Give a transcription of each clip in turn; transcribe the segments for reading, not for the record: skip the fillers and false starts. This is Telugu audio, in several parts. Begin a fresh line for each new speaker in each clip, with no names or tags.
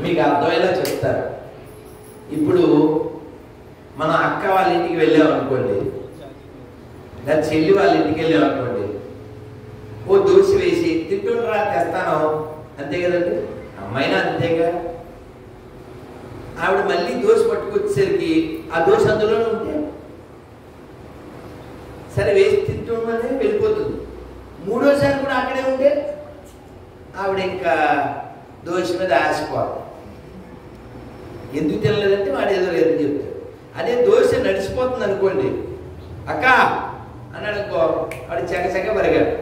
మీకు అర్థమయ్యేలా చెప్తారు. ఇప్పుడు మన అక్క వాళ్ళ ఇంటికి వెళ్ళామనుకోండి, లేదా చెల్లి వాళ్ళ ఇంటికి వెళ్ళామనుకోండి, ఓ దోశ వేసి తింటుండ్రా తెస్తాను అంతే కదండి. అమ్మాయినా అంతేగా. ఆవిడ మళ్ళీ దోశ పట్టుకొచ్చేసరికి ఆ దోశ అందులోనే ఉంటే సరే వేసి తింటుండనే వెళ్ళిపోతుంది. మూడోసారి కూడా అక్కడే ఉంటే ఆవిడ ఇంకా దోశ మీద ఆశపోదు. ఎందుకు తినలేదంటే వాడు ఏదో లేదని చెప్తాడు. అదే దోశ నడిచిపోతుంది అనుకోండి, అక్క అన్నాడు అనుకో, వాడు చెక్క పరిగాడు.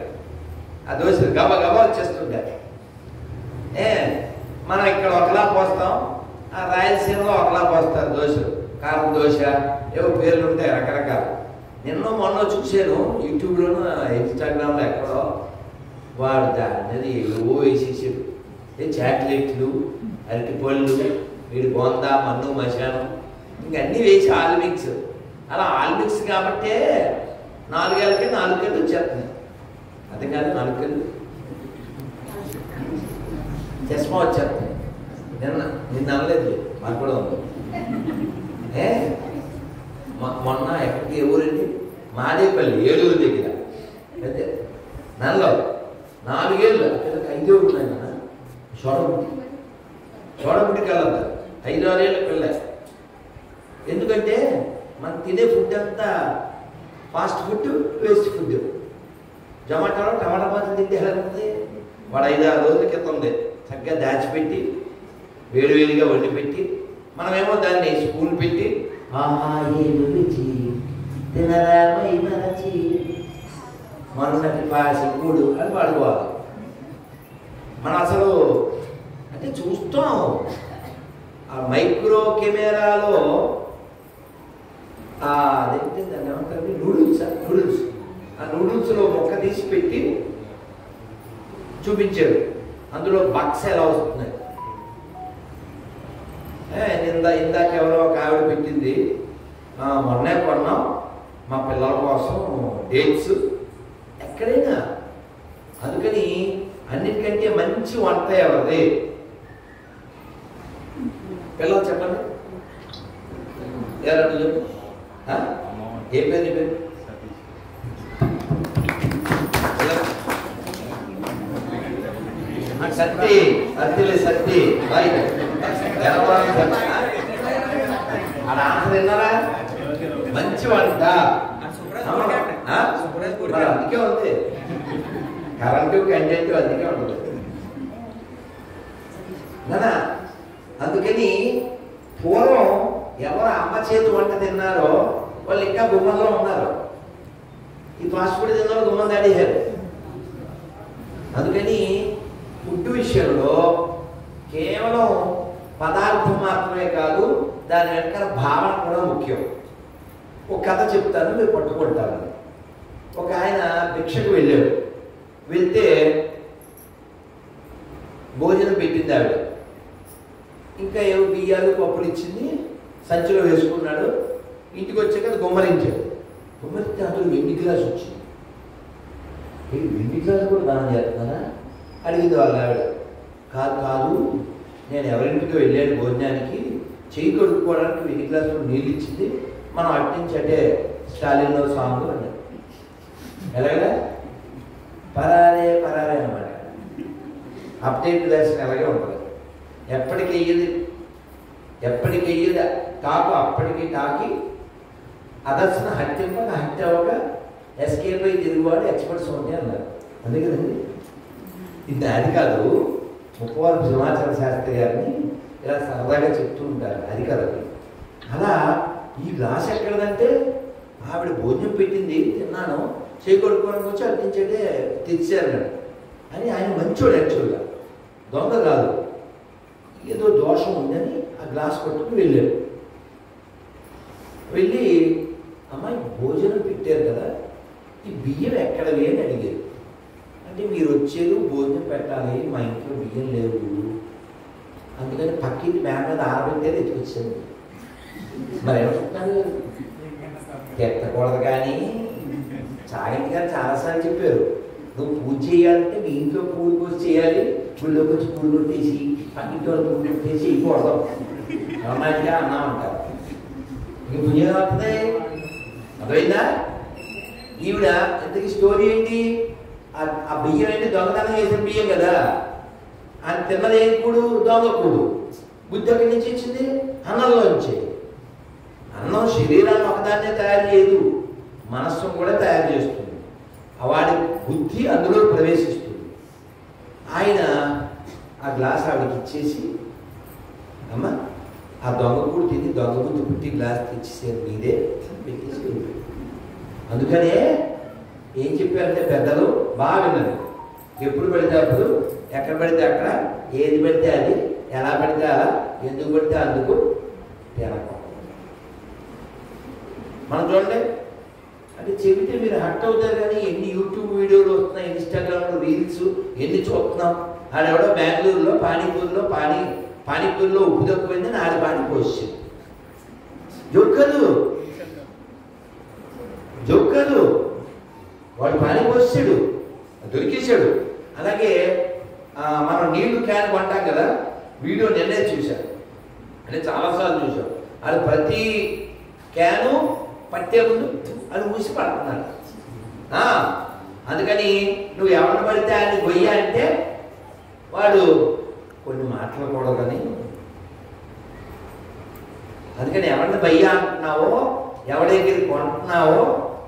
ఆ దోశ గబా గబా వచ్చేస్తుండే. మనం ఇక్కడ ఒకలా పోస్తాం, ఆ రాయలసీమలో ఒకలా పోస్తారు దోశలు. కారం దోశ ఏవో పేర్లు ఉంటాయి రకరకాల. నిన్న మొన్న చూశాను యూట్యూబ్లోను ఇన్స్టాగ్రామ్లో ఎక్కడో, వాడు దాని ఏవో వేసేసాడు. చాక్లెట్లు, అరటిపళ్ళు, వీడి బొంద, మన్ను, మశానం, ఇంకన్నీ వేసి ఆల్ మిక్స్. అలా ఆల్ మిక్స్ కాబట్టే 4 ఏళ్ళకి 4 కళ్ళు వచ్చేస్తున్నాయి. అదే కాదు 4 కళ్ళు చస్మా వచ్చేస్తున్నాయి. నిన్న అనలేదు, మాకు కూడా ఉంది. మొన్న ఎక్కడికి ఏ ఊరండి, మాదేపల్లి, ఏలూరు దగ్గర. అయితే నల్లో 4 ఏళ్ళు అక్కడ 5 ఉన్నాయి కదా, చూడబుట్టికి వెళ్ళద్దు, 5-6 ఏళ్ళకి వెళ్ళాయి. ఎందుకంటే మనం తినే ఫుడ్ అంతా ఫాస్ట్ ఫుడ్, వేస్ట్ ఫుడ్. టమాటా మాత్రం తింటే ఎలా ఉంది? వాడు 5-6 రోజుల క్రితం ఉంది చక్కగా దాచిపెట్టి వేడివేడిగా వండి పెట్టి, మనమేమో దాన్ని స్పూన్ పెట్టి ఆహా ఏమి రుచి తినరామై మరచి మొన్నటి పాసి కూడు అని పాడుకోవాలి. మనం అసలు అంటే చూస్తాం ఆ మైక్రో కెమెరాలో అదేంటి దాన్ని ఏమంటారు, నూడిల్స్. ఆ నూడిల్స్లో మొక్క తీసి పెట్టి చూపించాడు, అందులో బక్స్ ఎలా వస్తున్నాయి. ఇందాక ఎవరో ఒక ఆవిడ పెట్టింది, మొన్నే కొన్నాం మా పిల్లల కోసం డేట్స్. ఎక్కడైనా అందుకని అన్నిటికంటే మంచి వంట ఎవరిది? పిల్లలు చెప్పండి. ఎవరు చెప్పు, ఏ పేరు నీ పేరు? సత్తి విన్నారా? మంచి వంట అందుకే ఉంది, కరెంటు కంటెంట్ అందుకే ఉంటుంది కదా. అందుకని పూర్వం ఎవరు అమ్మ చేతి వంట తిన్నారో వాళ్ళు ఇంకా గుమ్మంలో ఉన్నారు. ఈ ఫాస్ట్ ఫుడ్ తిన్నారు గుమ్మం దాడేశారు. అందుకని ఫుడ్ విషయంలో కేవలం పదార్థం మాత్రమే కాదు, దాని వెనకాల భావన కూడా ముఖ్యం. ఒక కథ చెప్తాను, మీరు పట్టుకుంటారు. ఒక ఆయన భిక్షకు వెళ్ళాడు. వెళ్తే భోజనం పెట్టింది ఆవిడ. ఇంకా ఏవో బియ్యాలు పప్పులు ఇచ్చింది, సంచిలో వేసుకున్నాడు. ఇంటికి వచ్చాక గుమ్మరించాడు. గుమ్మరిస్తే అందులో వెండి గ్లాస్ వచ్చింది. వెండి గ్లాస్ కూడా దానం చేస్తున్నారా అడిగింది వాళ్ళ ఆవిడ. కాదు, నేను ఎవరింటికి వెళ్ళాను భోజనానికి, చెయ్యి కడుక్కోవడానికి వెండి గ్లాసులో నీళ్ళు ఇచ్చింది. మనం అట్టించి అంటే స్టాలిన్లో సాంగ్ అన్నాడు. ఎలాగా పరారే అన్నమాట. అప్డేట్ వేసిన ఎలాగే ఉంటుంది. ఎప్పటికి వెయ్యేది టాకు అప్పటికి టాకి అదర్శన హత్యంపక హత్య అవ్వక ఎస్కేప్ అయి తిరుగువాడు ఎక్స్పర్ట్స్ ఉంటాయి అన్నారు. అంతే కదండి. ఇది అది కాదు, ముప్పవరపు సింహాచల శాస్త్రి గారిని ఇలా సరదాగా చెప్తూ ఉంటారు. అది కాదు. అలా ఈ గ్లాస్ ఎక్కడదంటే ఆవిడ భోజనం పెట్టింది, తిన్నాను, చేయి కొడుకోవడానికి వచ్చి అట్టించే తెచ్చారు అని. ఆయన మంచోడు, యాక్చువల్గా దొంగ కాదు. ఏదో దోషం ఉందని ఆ గ్లాస్ పట్టుకుని వెళ్ళాడు. వెళ్ళి అమ్మాయి భోజనం పెట్టారు కదా, ఈ బియ్యం ఎక్కడవి అని అడిగారు. అంటే మీరు వచ్చేది భోజనం పెట్టాలి, మా ఇంట్లో బియ్యం లేవు, అందుకని పక్కింటి బ్యాగ్ మీద ఆరబెట్టారు, ఎత్తుకొచ్చాను. మరి ఏమంటున్నారు, ఎత్తకూడదు కానీ చాగంటి గారు చాలాసార్లు చెప్పారు, నువ్వు పూజ చేయాలంటే మీ ఇంట్లో పూలు కోసి చేయాలి, గుళ్ళోకి వచ్చి పూలు కొట్టేసి పక్కింట్లో పూలు కొట్టేసి అయిపోవడం రమ్మంటే అన్నా అంటారు. ఇంక పుణ్యం అవుతుంది. అర్థమైందా? ఈవిడ ఇంతకీ స్టోరీ ఏంటి? ఆ బియ్యం ఏంటి? దొంగతనం చేసిన బియ్యం కదా. ఆయన తిన్నది కూడు దొంగ కూడు. బుద్ధి ఎక్కడి నుంచి ఇచ్చింది? అన్నంలో నుంచి. అన్నం శరీరాన్ని ఒకదాన్నే తయారు చేయదు, మనస్సును కూడా తయారు చేస్తుంది. వాడి బుద్ధి అందులో ప్రవేశిస్తుంది. ఆయన ఆ గ్లాస్ ఆవిడకి ఇచ్చేసి, అమ్మ ఆ దొంగ కూడు తిని దొంగ బుద్ధి పుట్టి గ్లాస్ తెచ్చేసేది నీదే పెట్టేసి. అందుకనే ఏం చెప్పారంటే పెద్దలు బాగా విన్నారు. ఎప్పుడు పడితే అప్పుడు, ఎక్కడ పడితే అక్కడ, ఏది పడితే అది, ఎలా పడితే అలా, ఎందుకు పడితే అందుకు తినకూడదు. మనం చూడండి, అంటే చెబితే మీరు హట్ అవుతారు కానీ ఎన్ని యూట్యూబ్ వీడియోలు వస్తున్నాయి, ఇన్స్టాగ్రామ్లో రీల్స్ ఎన్ని చూస్తున్నాం. ఆడెవడో బెంగళూరులో పానీపూరిలో ఉప్పు తక్కువైందని ఆడ పానీపోసి జొక్కలు వాడు పానీపోసాడు, దొరికేశాడు. అలాగే మనం నీళ్లు క్యాన్ కొంటాం కదా, వీడియో నిన్నే చూశాను, అంటే చాలాసార్లు చూసాం. అది ప్రతి క్యాను పట్టే ముందు అది ఊసి పడుతున్నాడు. అందుకని నువ్వు ఎవరిని పడితే ఆయన గొయ్య అంటే వాడు కొన్ని మాట్లాడకూడదని. అందుకని ఎవరిని బయ్య అంటున్నావో, ఎవరి దగ్గర కొంటున్నావో,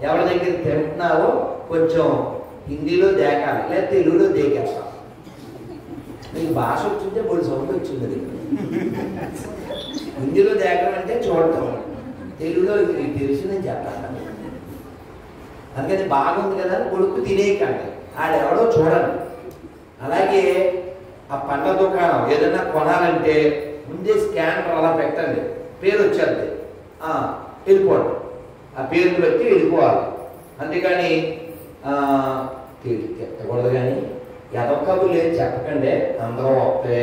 ఎవరి దగ్గర తింటున్నావో కొంచెం హిందీలో దేకాలి, లేదా తెలుగులో దేకేస్తాం. నీకు భాష వచ్చింటే బోడి సౌండ్ వచ్చింది. అది హిందీలో దేకడం అంటే చూడటం, తెలుగులో తెలిసిందని చెప్పాలి. అందుకని బాగుంది కదా కొడుకు తినేయకండి, ఆడెవడో చూడండి. అలాగే ఆ పండ్ల దుకాణం ఏదైనా కొనాలంటే ముందే స్కానర్ అలా పెట్టండి, పేరు వచ్చేది, వెళ్ళిపోండి. ఆ పేరుని బట్టి వెళ్ళిపోవాలి. అంతేకాని తిట్టకూడదు. కానీ ఎదొక్కబు లేదు చెప్పకండి. అందరూ ఒకే,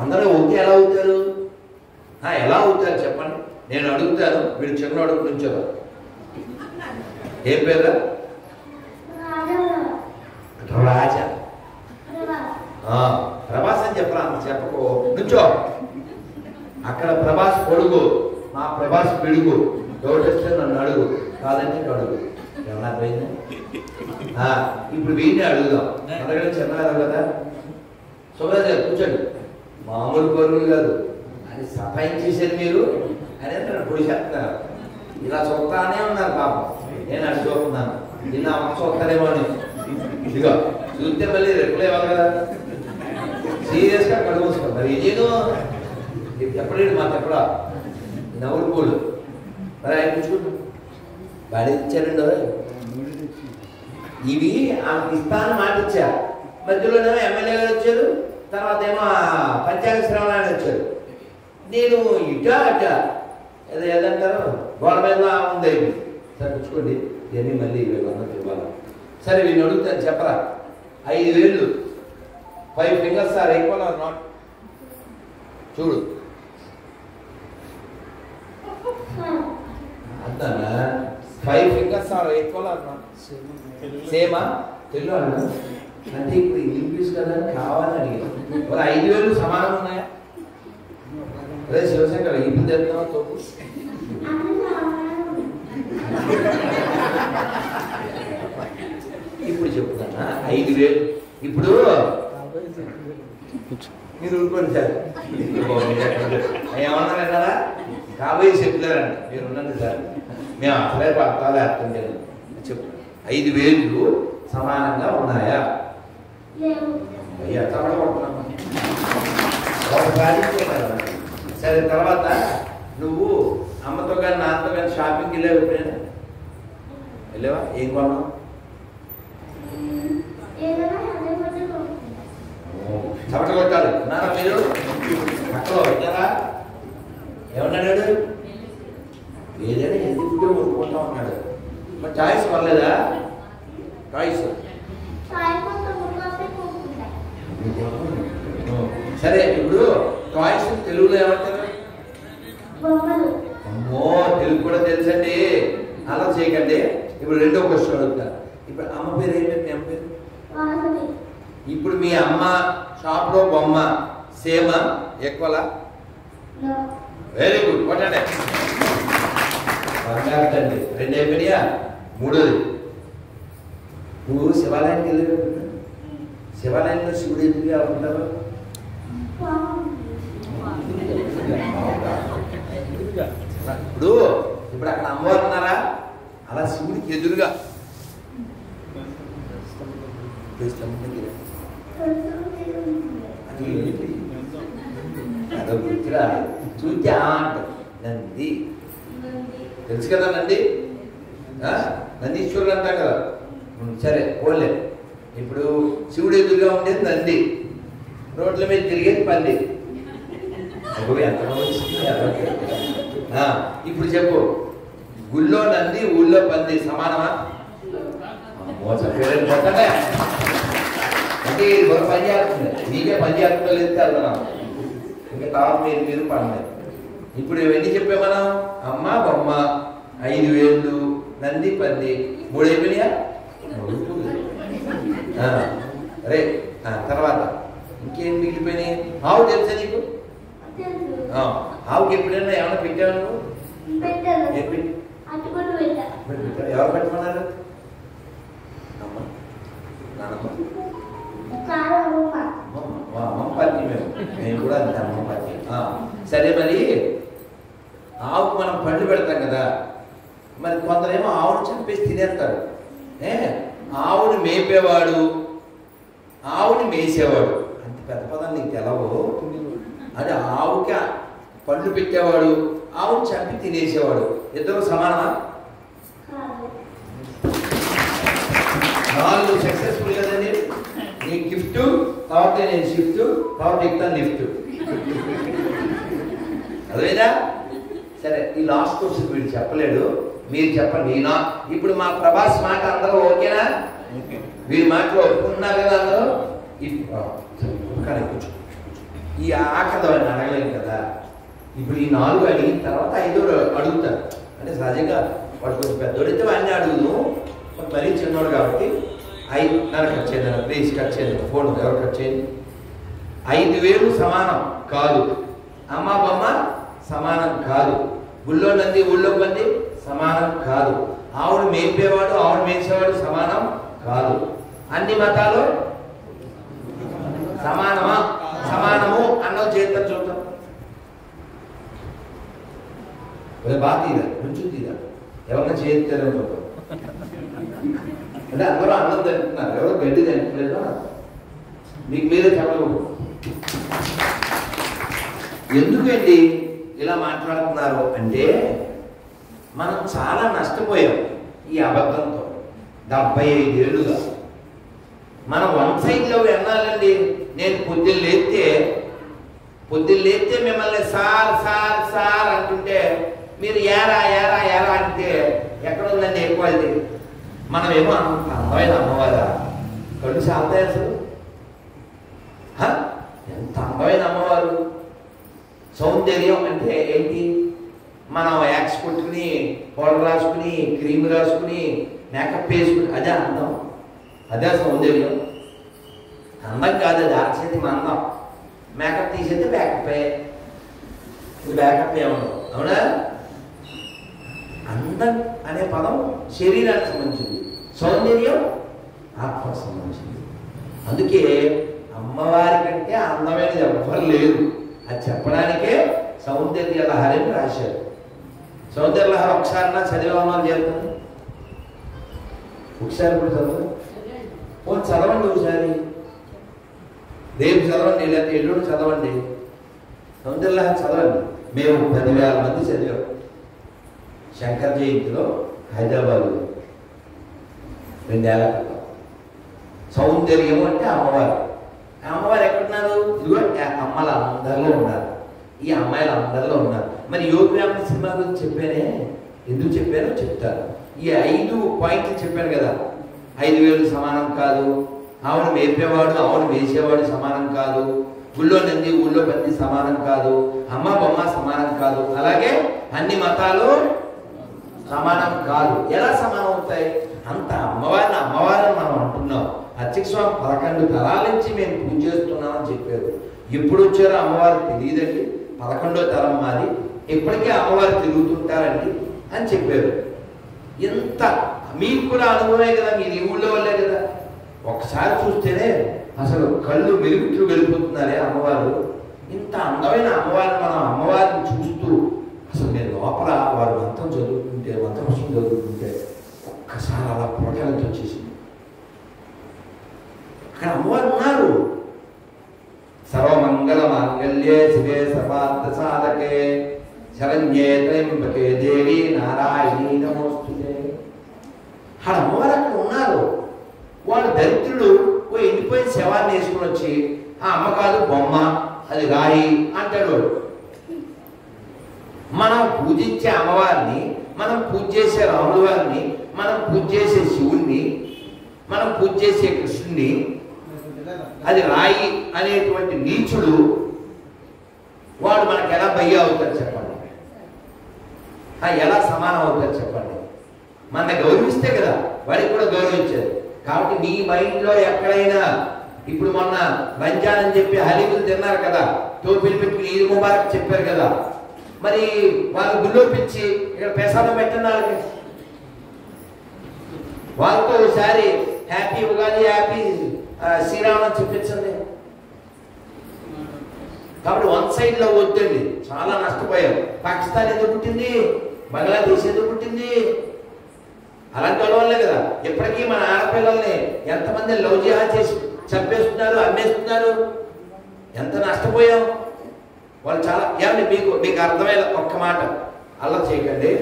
అందరూ ఓకే ఎలా అవుతారు? ఎలా అవుతారు చెప్పండి. నేను అడుగుతాను, వీడు చిన్న అడుగు నుంచో. ఏం పేరు? రాజా. ప్రభాస్ అని చెప్పరా? చెప్పకు, నుంచో. అక్కడ ప్రభాస్ పొడుగు, మా ప్రభాస్ పిడుగు. డౌట్ వస్తే నన్ను అడుగు, కాదంటే అడుగు. ఏమన్నా పోయిందా? ఇప్పుడు వీడిని అడుగుదాం. అందుకని చెప్పలేదు కదా. సుబ్రాజ్ గారు కూర్చోండి. మామూలు పరుగులు కాదు, అని సఫాయించేసారు మీరు అని పొడి చేస్తున్నారు. ఇలా చూస్తానే ఉన్నారు పాపం. నేను అటు చూస్తున్నాను, నిన్న అమ్మ చూస్తారేమో అని. ఇదిగో చూస్తే మళ్ళీ రెప్పులు ఇవ్వాలి కదా. సీరియస్గా కడుగు మూసుకుంటారు. ఇదేదో ఎప్పుడేడు మాకు ఎప్పుడా నవ్వులు పూలు మరి ఆయన కూర్చుకుంటాం. బాడీ ఇచ్చారండి. ఇవి ఆమెకి ఇస్తానని మాట ఇచ్చారు. మధ్యలోనేమో ఎమ్మెల్యే గారు వచ్చారు, తర్వాత ఏమో పంచాయతీ శ్రవణాన్ని వచ్చారు. నేను ఇటా అట ఏదంటారు గోడ మీద ఉంది. సరే పుచ్చుకోండి, ఇవన్నీ మళ్ళీ వీళ్ళందరూ ఇవ్వాలి. సరే వీళ్ళు అడుగుతాను చెప్పరా. 5,000 5 fingers are equal or not? చూడు అంటానా? 5 fingers are equal or not? సేమా? తెలుగు అన్నా అంటే ఇప్పుడు ఇంగ్లీష్ కదా కావాలని అడిగాను. మరి 5,000 సమానం ఉన్నాయా? అదే శివశంకర్ ఇప్పుడు తెస్తున్నావా తోపు? ఇప్పుడు చెప్తానా 5,000. ఇప్పుడు మీరు ఊరుకోండి సార్. ఏమన్నారా? కాబోయే చెప్తారండి. మీరు ఉన్నది సార్, మేము అసలే పడతాలే అర్థం లేదు. చెప్పు, 5,000 సమానంగా ఉన్నాయా? అయ్యా తప్పకుండా సరే. తర్వాత నువ్వు అమ్మతో కానీ నాన్నతో కానీ షాపింగ్కి వెళ్ళావు ఎప్పుడైనా? వెళ్ళావా? ఏం కొన్నావు? చమట కొట్టాలి నాన్న. మీరు అక్కడ వచ్చారా? ఏమన్నాడు? ఏదైనా ఎందుకు కొనుక్కుంటా ఉన్నాడు. మరి చాయిస్ పర్లేదా? చాయిస్ సరే. ఇప్పుడు టాయ్స్ తెలుగులో ఏమంటారు? అమ్మో, తెలుగు కూడా తెలుసండి. అలా చేయకండి. ఇప్పుడు రెండో క్వశ్చన్ అడుగుతారు. ఇప్పుడు అమ్మ పేరు ఏం పేరు? మీ అమ్మ పేరు? ఇప్పుడు మీ అమ్మ షాప్లో బొమ్మ సేమ ఎక్కువలా? వెరీ గుడ్, కొట్టండి. బంగారు తండ్రి. 2 అయిపోయినాయా? 3వది. నువ్వు శివాలయానికి వెళ్ళి శివాలయంలో శివుడు ఎదురుగా ఉంటారు. ఇప్పుడు అక్కడ అమ్మవారు ఉన్నారా? అలా శివుడికి ఎదురుగా అది ఏంటి? అదో గుర్తురా చూస్తే అంట నంది. తెలుసు కదా నంది? నందీశ్వరుడు అంటాం కదా. సరే పోలే. ఇప్పుడు శివుడు ఎదురుగా ఉండేది నంది, రోడ్ల మీద తిరిగేది పంది. ఇప్పుడు చెప్పు, గుళ్ళో నంది ఊళ్ళో పంది సమానమా? అంటే ఒక పని చేస్తుంది, నీకే పని చేస్తుందో లేదు వెళ్తున్నాం. ఇంకా తర్వాత మీరు పడలేదు. ఇప్పుడు ఇవన్నీ చెప్పే మనం అమ్మ బొమ్మ 5 వేళ్ళు నంది పంది 3 అయిపోయినాయా? అరే తర్వాత ఇంకేం మిగిలిపోయినాయి? ఆవు తెలుసా నీకు? ఆవుకి ఎప్పుడైనా ఏమైనా పెట్టావు నువ్వు? ఎవరు పెట్టుకున్నారు? అమ్మ పార్టీ. మేము కూడా అంతే, అమ్మ పార్టీ. సరే, మరి ఆవుకు మనం పండ్లు పెడతాం కదా, మరి కొందరేమో ఆవును చంపేసి తినేస్తారు. ఆవుని మేపేవాడు, ఆవుని మేసేవాడు. అంత పెద్ద పదం నీకు తెలవు. అది ఆవుకి పండ్లు పెట్టేవాడు, ఆవుని చంపి తినేసేవాడు. ఇద్దరు సమానమా? 4 సక్సెస్ఫుల్ కదండి. నీ గిఫ్ట్, తర్వాత నేను షిఫ్ట్, తర్వాత ఇస్తాను లిఫ్ట్. అదేనా? సరే, ఈ లాస్ట్ క్వశ్చన్ వీడు చెప్పలేడు, మీరు చెప్పండి. ఇప్పుడు మా ప్రభాస్ మాట అందరూ ఓకేనా? వీరి మాటలు ఒప్పుకున్నారు కదా అందరూ? ఈ ఆకదాన్ని అడగలేము కదా. ఇప్పుడు ఈ 4 అడిగిన తర్వాత 5వ అడుగుతారు. అంటే సహజంగా వాడు కొంచెం పెద్దోడైతే వాడిని అడుగును, మరీ చిన్నోడు కాబట్టి 5 నన్ను కట్ చేయండి, ప్లీజ్ కట్ చేయండి, ఫోన్ ఎవరు కట్ చేయండి. 5 వేలు సమానం కాదు, అమ్మ బొమ్మ సమానం కాదు, గుళ్ళో నంది ఊళ్ళో పంది సమానం కాదు, ఆవుడు మేపేవాడు ఆవుడు మేసేవాడు సమానం కాదు. అన్ని మతాలు సమానమా? సమానము అన్నది చేద్దాం, చూద్దాం. బాగా తీదా, కొంచెం తీదా, ఎవరన్నా చేస్తారో చూద్దాం. అంటే అందరూ అన్నం తింటున్నారు, ఎవరో గడ్డి తింటలేదు. మీకు మీరే చెప్పకూడదు. ఎందుకండి ఇలా మాట్లాడుతున్నారు అంటే, మనం చాలా నష్టపోయాం ఈ అబద్ధంతో. 75 ఏళ్ళుగా మనం వన్ సైడ్లో వినాలండి. నేను పొద్దున్న లేస్తే మిమ్మల్ని సార్ సార్ సార్ అంటుంటే మీరు ఏరా ఏరా ఏరా అంటే ఎక్కడుందండి ఈక్వాలిటీ? మనమేమో అంత అందమైన అమ్మవారా? కళ్ళు శాంతాయి అసలు. ఎంత అందమైన అమ్మవారు! సౌందర్యం అంటే ఏంటి? మనం యాక్స్ కొట్టుకుని, పౌడర్ రాసుకుని, క్రీమ్ రాసుకుని, మేకప్ వేసుకుని, అదే అందం, అదే సౌందర్యం. అందం కాదు, అది ఆశ్చర్యం అందం. మేకప్ తీసేస్తే బ్యాకప్పే, ఇది బ్యాకప్ ఏమన్నా అవునా? అందం అనే పదం శరీరానికి సంబంధించింది, సౌందర్యం ఆత్మకు సంబంధించింది. అందుకే అమ్మవారి కంటే అందమైనది ఎవ్వరు లేదు. అది చెప్పడానికే సౌందర్య లహరి అని రాశారు. సౌందర్య లహరి ఒకసారి నా చదివామని చెప్తాను, ఒకసారి ఇప్పుడు చదువు. చదవండి ఒకసారి, రేపు చదవండి, లేకపోతే ఎల్లుండి చదవండి. సౌందర్య లహరి చదవండి. మేము 10,000 మంది చదివాం శంకర్ జయంతిలో హైదరాబాద్లో 2 ఏళ్ల క్రితం. సౌందర్యము అంటే అమ్మవారు. అమ్మవారు ఎక్కడున్నారు? ఇదిగో అమ్మలు అందరిలో ఉన్నారు, ఈ అమ్మాయిలు అందరిలో ఉన్నారు. మరి యోగవ్యామన సినిమా గురించి చెప్పానే, ఎందుకు చెప్పారో చెప్తారు. ఈ 5 పాయింట్లు చెప్పాను కదా. 5 వేలు సమానం కాదు, ఆవును మేపేవాడు ఆవును వేసేవాడు సమానం కాదు, గుళ్ళో నంది ఊళ్ళో పంది సమానం కాదు, అమ్మ బొమ్మ సమానం కాదు, అలాగే అన్ని మతాలు సమానం కాదు. ఎలా సమానం అవుతాయి? అంత అమ్మవారిని మనం అంటున్నాం. అర్చక స్వామి 11 తరాల నుంచి మేము పూజ చేస్తున్నామని చెప్పారు. ఎప్పుడు వచ్చారో అమ్మవారు తెలియదండి, 11వ తరం మాది, ఇప్పటికే అమ్మవారు తిరుగుతుంటారండి అని చెప్పారు. ఎంత మీకు కూడా అనుభవమే కదా, మీరు ఈ ఊళ్ళో వాళ్ళే కదా. ఒకసారి చూస్తేనే అసలు కళ్ళు మెరుగుట్లు వెళ్ళిపోతున్నారే అమ్మవారు. ఇంత అందమైన అమ్మవారిని మనం అమ్మవారిని చూస్తూ అసలు నేను లోపల వారు మంత్రం చదువుతుంటే ఒక్కసారి అలా పొరకాలతో వచ్చేసింది. అక్కడ అమ్మవారు ఉన్నారు. సర్వమంగళ మాంగళ్యే శివే సర్వార్థ సాధకే శరణ్యే త్రయంబకే దేవి నారాయణీ నమోస్తుతే. అక్కడ అమ్మవారు అక్కడ ఉన్నారు. వాడు దరిద్రుడు ఓ ఎండిపోయిన శవాన్ని వేసుకుని వచ్చి ఆ అమ్మ కాదు బొమ్మ, అది రాయి అంటాడు. మనం పూజించే అమ్మవారిని, మనం పూజ చేసే రాముల వారిని, మనం పూజ చేసే శివుణ్ణి, మనం పూజ చేసే కృష్ణుని అది రాయి అనేటువంటి నీచుడు వాడు మనకు ఎలా భయ్య అవుతాడు చెప్పండి? ఎలా సమానం అవుతాడు చెప్పండి? మన గౌరవిస్తే కదా వాడికి కూడా గౌరవించారు. కాబట్టి నీ మైండ్లో ఎక్కడైనా ఇప్పుడు మొన్న రంజాన్ అని చెప్పి హలీములు తిన్నారు కదా, టోపీలు పెట్టుకుని ఈద్ ముబారక్ చెప్పారు కదా, మరి వాళ్ళు గుళ్ళోపించి ఇక్కడ ప్రసాదం పెట్టిన వాళ్ళతో ఒకసారి హ్యాపీ ఉగాది, హ్యాపీ శ్రీరామని చెప్పించండి. కాబట్టి వన్ సైడ్ లో వద్దండి, చాలా నష్టపోయాం. పాకిస్తాన్ ఎందుకు పుట్టింది, బంగ్లాదేశ్ ఎందుకు పుట్టింది? అలాంటి వాళ్ళే కదా ఇప్పటికీ మన ఆడపిల్లల్ని ఎంతమంది లవ్ జిహాద్ చేసి చంపేస్తున్నారు, అమ్మేస్తున్నారు. ఎంత నష్టపోయాం. వాళ్ళు చాలా ఏమండి మీకు అర్థమైన ఒక్క మాట అలా చేయకండి.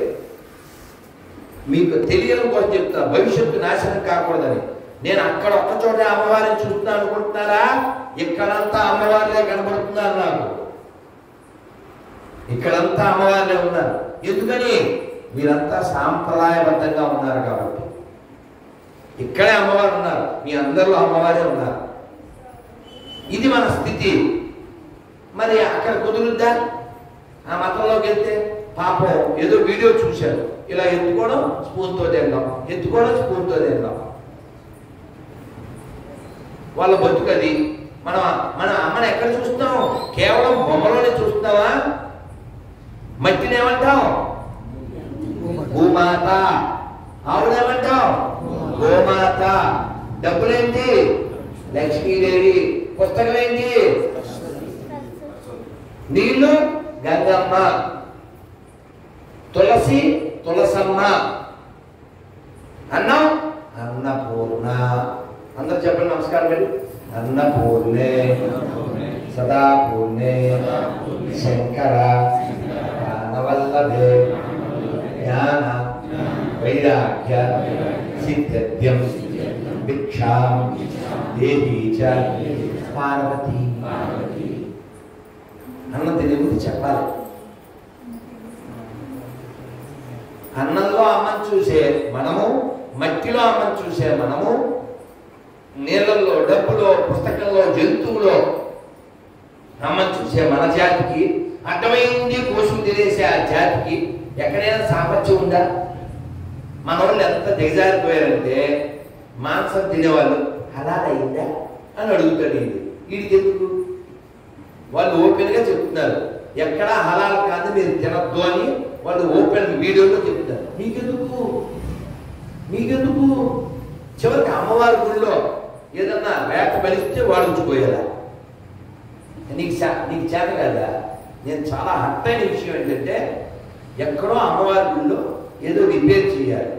మీకు తెలియడం కోసం చెప్తా, భవిష్యత్తు నాశనం కాకూడదని. నేను అక్కడ ఒక్క చోట అమ్మవారిని చూస్తున్నా అనుకుంటున్నారా? ఇక్కడంతా అమ్మవారిగా కనబడుతున్నారు నాకు. ఇక్కడంతా అమ్మవారినే ఉన్నారు. ఎందుకని? మీరంతా సాంప్రదాయబద్ధంగా ఉన్నారు కాబట్టి. ఇక్కడే అమ్మవారు ఉన్నారు, మీ అందరూ అమ్మవారే ఉన్నారు. ఇది మన స్థితి. మరి అక్కడ కుదురుద్దా? ఆ మతంలోకి వెళ్తే పాపం ఏదో వీడియో చూశారు, ఇలా ఎత్తుకోవడం స్పూన్తో తినడం, ఎత్తుకోవడం స్పూన్తో తినడం. వాళ్ళ బతుకది. మన అమ్మని ఎక్కడ చూస్తాం? కేవలం బొమ్మలోనే చూస్తావా? మట్టిని ఏమంటాం? భూమాత. ఆవిడేమంటాం? గోమాత. డబ్బులేంటి? లక్ష్మీదేవి. పుస్తకమేంటి? నీళ్లు గంగమ్మ. తులసి తులసమ్మ. అన్నం అన్నపూర్ణ. అందరు చెప్పండి నమస్కారం అండి. అన్నపూర్ణే సదాపూర్ణే శంకర ప్రాణవల్లభే జ్ఞాన వైరాగ్య సిద్ధ్యం భిక్షాం దేహీ చ పార్వతీ. అన్నం తెలియదు చెప్పాలి. అన్నంలో అమ్మని చూసే మనము, మట్టిలో అమ్మని చూసే మనము, నీళ్ళల్లో, డబ్బులో, పుస్తకంలో, జంతువులో అమ్మని చూసే మన జాతికి, అడ్డమైంది కోసం తినేసే ఆ జాతికి ఎక్కడైనా సామర్థ్యం ఉందా? మన వాళ్ళు ఎంత దిగజారిపోయారంటే మాంసం తినేవాళ్ళు హలాలైందా అని అడుగుతాడు. వీడికి ఎందుకు? వాళ్ళు ఓపెన్గా చెప్తున్నారు ఎక్కడా హలాల్ కాదు మీరు తినద్దు అని వాళ్ళు ఓపెన్ వీడియోలో చెప్తారు. మీకెందుకు? చివరికి అమ్మవారి గుడిలో ఏదన్నా వేట బలిస్తే వాడు ఉంచిపోయేలా. నీకు చేత కదా. నేను చాలా హర్ట్ అయిన విషయం ఏంటంటే ఎక్కడో అమ్మవారి గుడిలో ఏదో రిపేర్ చేయాలి.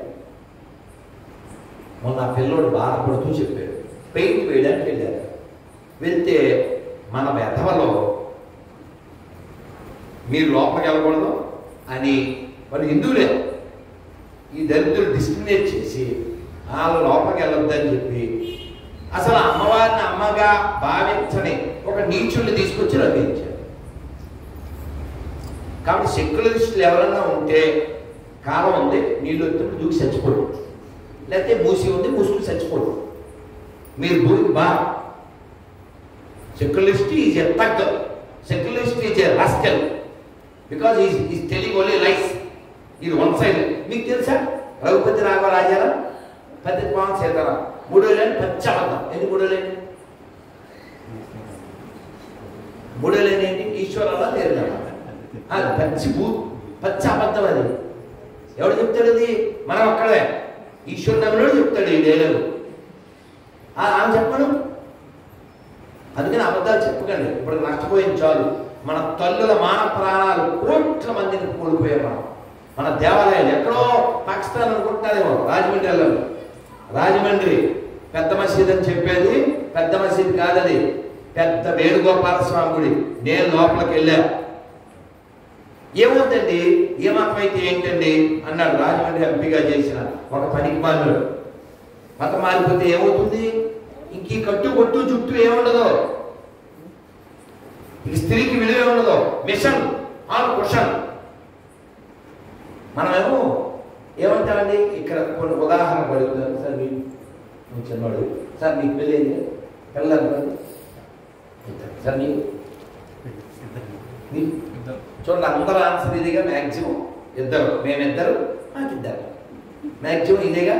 మొన్న ఆ పిల్లోడు బాధపడుతూ చెప్పాడు, పెయింట్ వేయడానికి వెళ్ళారు. వెళ్తే మన వెధవలో మీరు లోపలికి వెళ్ళకూడదు అని వాళ్ళు హిందువులే ఈ దరిద్రులు డిస్క్రిమినేట్ చేసి వాళ్ళు లోపలికి వెళ్ళొద్దని చెప్పి అసలు అమ్మవారిని అమ్మగా భావించని ఒక నీచుల్ని తీసుకొచ్చి రప్పించారు. కాబట్టి సెక్యులరిస్టులు ఎవరన్నా ఉంటే కాలం ఉంది, నీళ్ళు వచ్చినప్పుడు దూకి చచ్చిపోడు, లేకపోతే మూసి ఉంది మూసుకుని చచ్చిపోడు. మీరు భూమి బా. సెక్యులరిస్ట్ ఈజ్ ఎ తగ్గ, secularist is a rascal, because is telling only life. ఇది వన్ సైడ్. మీకు తెలుసా రఘుపతి రాఘవ రాజారాం పతితపావన సీతారాం. మూడో లేని పచ్చి అబద్ధం. ఎందుకు మూడో లేని? మూడో లేని ఏంటి? ఈశ్వరంలో లేదు కదా, అది పచ్చి అబద్ధం. అది ఎవడు చెప్తాడు? అది మనం అక్కడే ఈశ్వరుడు చెప్తాడు ఈ డైలాగు. ఆమె చెప్పను. అందుకని అబద్ధాలు చెప్పకండి. ఇప్పుడు నష్టపోయింది చాలు. మన తల్లుల మాన ప్రాణాలు కోట్ల మందిని కోల్పోయాం. మన దేవాలయాలు ఎక్కడో పాకిస్తాన్ అనుకుంటున్నారేమో, రాజమండ్రి పెద్ద మసీద్ అని చెప్పేది పెద్ద మసీద్ కాదది, పెద్ద వేణుగోపాల స్వామి గుడి. నేను లోపలికి వెళ్ళా. ఏమవుతుంది, ఏమర్థమైతే ఏంటండి అన్నాడు రాజమండ్రి ఎంపీగా చేసిన ఒక పనికి మానుడు. మతం మారిపోతే ఏమవుతుంది? ఇంక ఈ కట్టు కొట్టు చుట్టూ ఏముండదు, ఈ స్త్రీకి విలువ ఉండదు. Mission on question. మనమేమో ఏమంటామండి, ఇక్కడ కొన్ని ఉదాహరణ పడుతుంది. సార్ మీరు చిన్నవాడు, సార్ మీకు పెళ్ళేది పిల్లలు సార్ మీరు చూడండి, అందరూ ఆన్సర్ ఇదిగా. మ్యాక్సిమం ఇద్దరు, మేమిద్దరు, మాకిద్దరు, మ్యాక్సిమం ఇదేగా.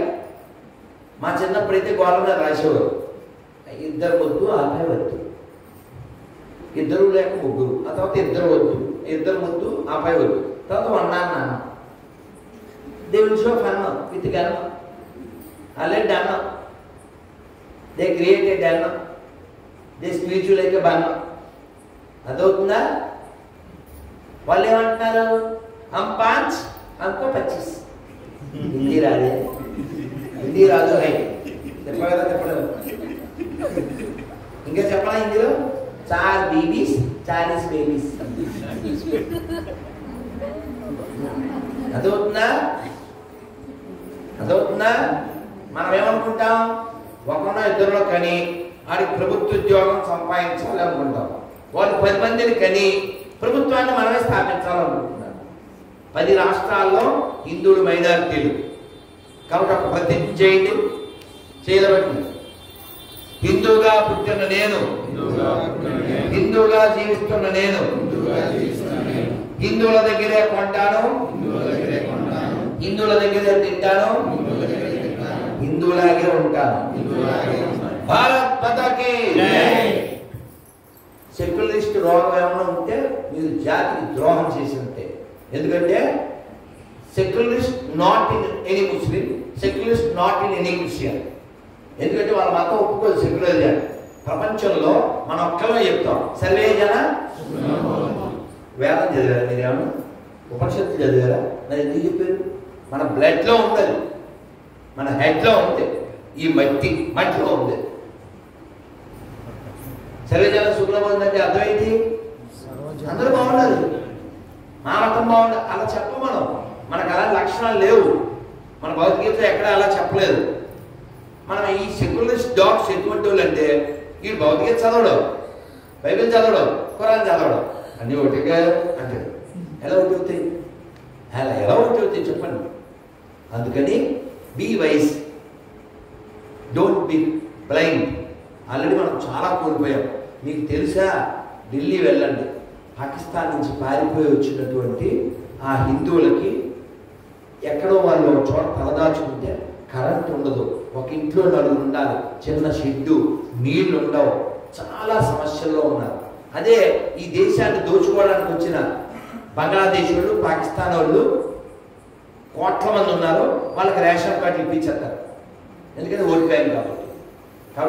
మా చిన్నప్పుడైతే గోడ మీద రాసేవారు, ఇద్దరు వద్దు ఆపే వద్దు, ఇద్దరు లేక ముగ్గురు, ఆ తర్వాత ఇద్దరు వద్దు, ఇద్దరు వద్దు ఆపే వద్దు, తర్వాత వన్నాను నాన్న. They will show fun with gun, already done, they created done, they spiritual అయితే బన్. అదవుతుందా? వాళ్ళు ఏమంటున్నారు, హమ్ 5 हमको 25. హిందీ రాదే, హిందీ రాదు. హై చెప్పగల చెప్పడం ఇంకా చెప్పాలా హిందీలో? 4 బేబీస్ 40 బేబీస్. అదవుతుందా? మనం ఏమనుకుంటాం, ఒకరినో ఇద్దరిలో కని ఆడికి ప్రభుత్వ ఉద్యోగం సంపాదించాలి అనుకుంటాం. వాళ్ళు 10 మందిని కని ప్రభుత్వాన్ని మనమే స్థాపించాలనుకుంటున్నారు. 10 రాష్ట్రాల్లో హిందువులు మైనారిటీలు. కాబట్టి ఒక ప్రతిజ్ఞ చేయండి, చేయబట్టి హిందువుగా పుట్టిన నేను, హిందువుగా జీవిస్తున్న నేను, హిందువుల దగ్గరే కొంటాను, హిందువుల దగ్గరే తింటాను, హిందువులాగే ఉంటాను. భారత్ మాతాకి జై. సెక్యులరిస్ట్ రోగం ఏమైనా ఉంటే మీరు జాతికి ద్రోహం చేసి ఉంటే. ఎందుకంటే secularist not in any Muslim, secularist not in any Christian. ఎందుకంటే వాళ్ళ మతం ఒప్పుకోదు సెక్యులర్. ప్రపంచంలో మనం ఒక్కమే చెప్తాం, సర్వే జన. వేదం చదివారా మీరేమన్నా? ఉపనిషత్తు చదివారా? మరి ఎందుకు చెప్పారు? మన బ్లడ్లో ఉంటుంది, మన హెడ్లో ఉంది, ఈ మట్టిలో ఉంది. సర్వజన సుఖం ఉందంటే అర్థం ఏంటి? అందరూ బాగుండాలి, మా మతం బాగుండాలి. అలా చెప్ప మనకు అలాంటి లక్షణాలు లేవు. మన భగవద్గీత ఎక్కడ అలా చెప్పలేదు. మనం ఈ సెక్యులరిస్ట్ డాగ్స్ ఎటువంటి వాళ్ళు అంటే, వీడు భగవద్గీత చదవడం, బైబిల్ చదవడం, ఖురాన్ చదవడం, అన్నీ ఒకటిగా అంటే ఎలా ఒకటి అవుతాయి? ఎలా ఒకటి అవుతాయి చెప్పండి. అందుకని be wise, don't be blind. Already మనం చాలా కోల్పోయాం. మీకు తెలుసా, ఢిల్లీ వెళ్ళండి, పాకిస్తాన్ నుంచి పారిపోయి వచ్చినటువంటి ఆ హిందువులకి ఎక్కడో వాళ్ళు ఒక చోట తలదాచుకుంటే కరెంట్ ఉండదు, ఒక ఇంట్లో నలుగురు ఉండాలి, చిన్న షెడ్డు, నీళ్లు ఉండవు, చాలా సమస్యల్లో ఉన్నారు. అదే ఈ దేశాన్ని దోచుకోవడానికి వచ్చిన బంగ్లాదేశ్ వాళ్ళు, పాకిస్తాన్ వాళ్ళు కోట్ల మంది ఉన్నారు. వాళ్ళకి రేషన్ కార్డు ఇప్పించేస్తారు, ఎందుకంటే ఓటు బ్యాంక్ కాబట్టి.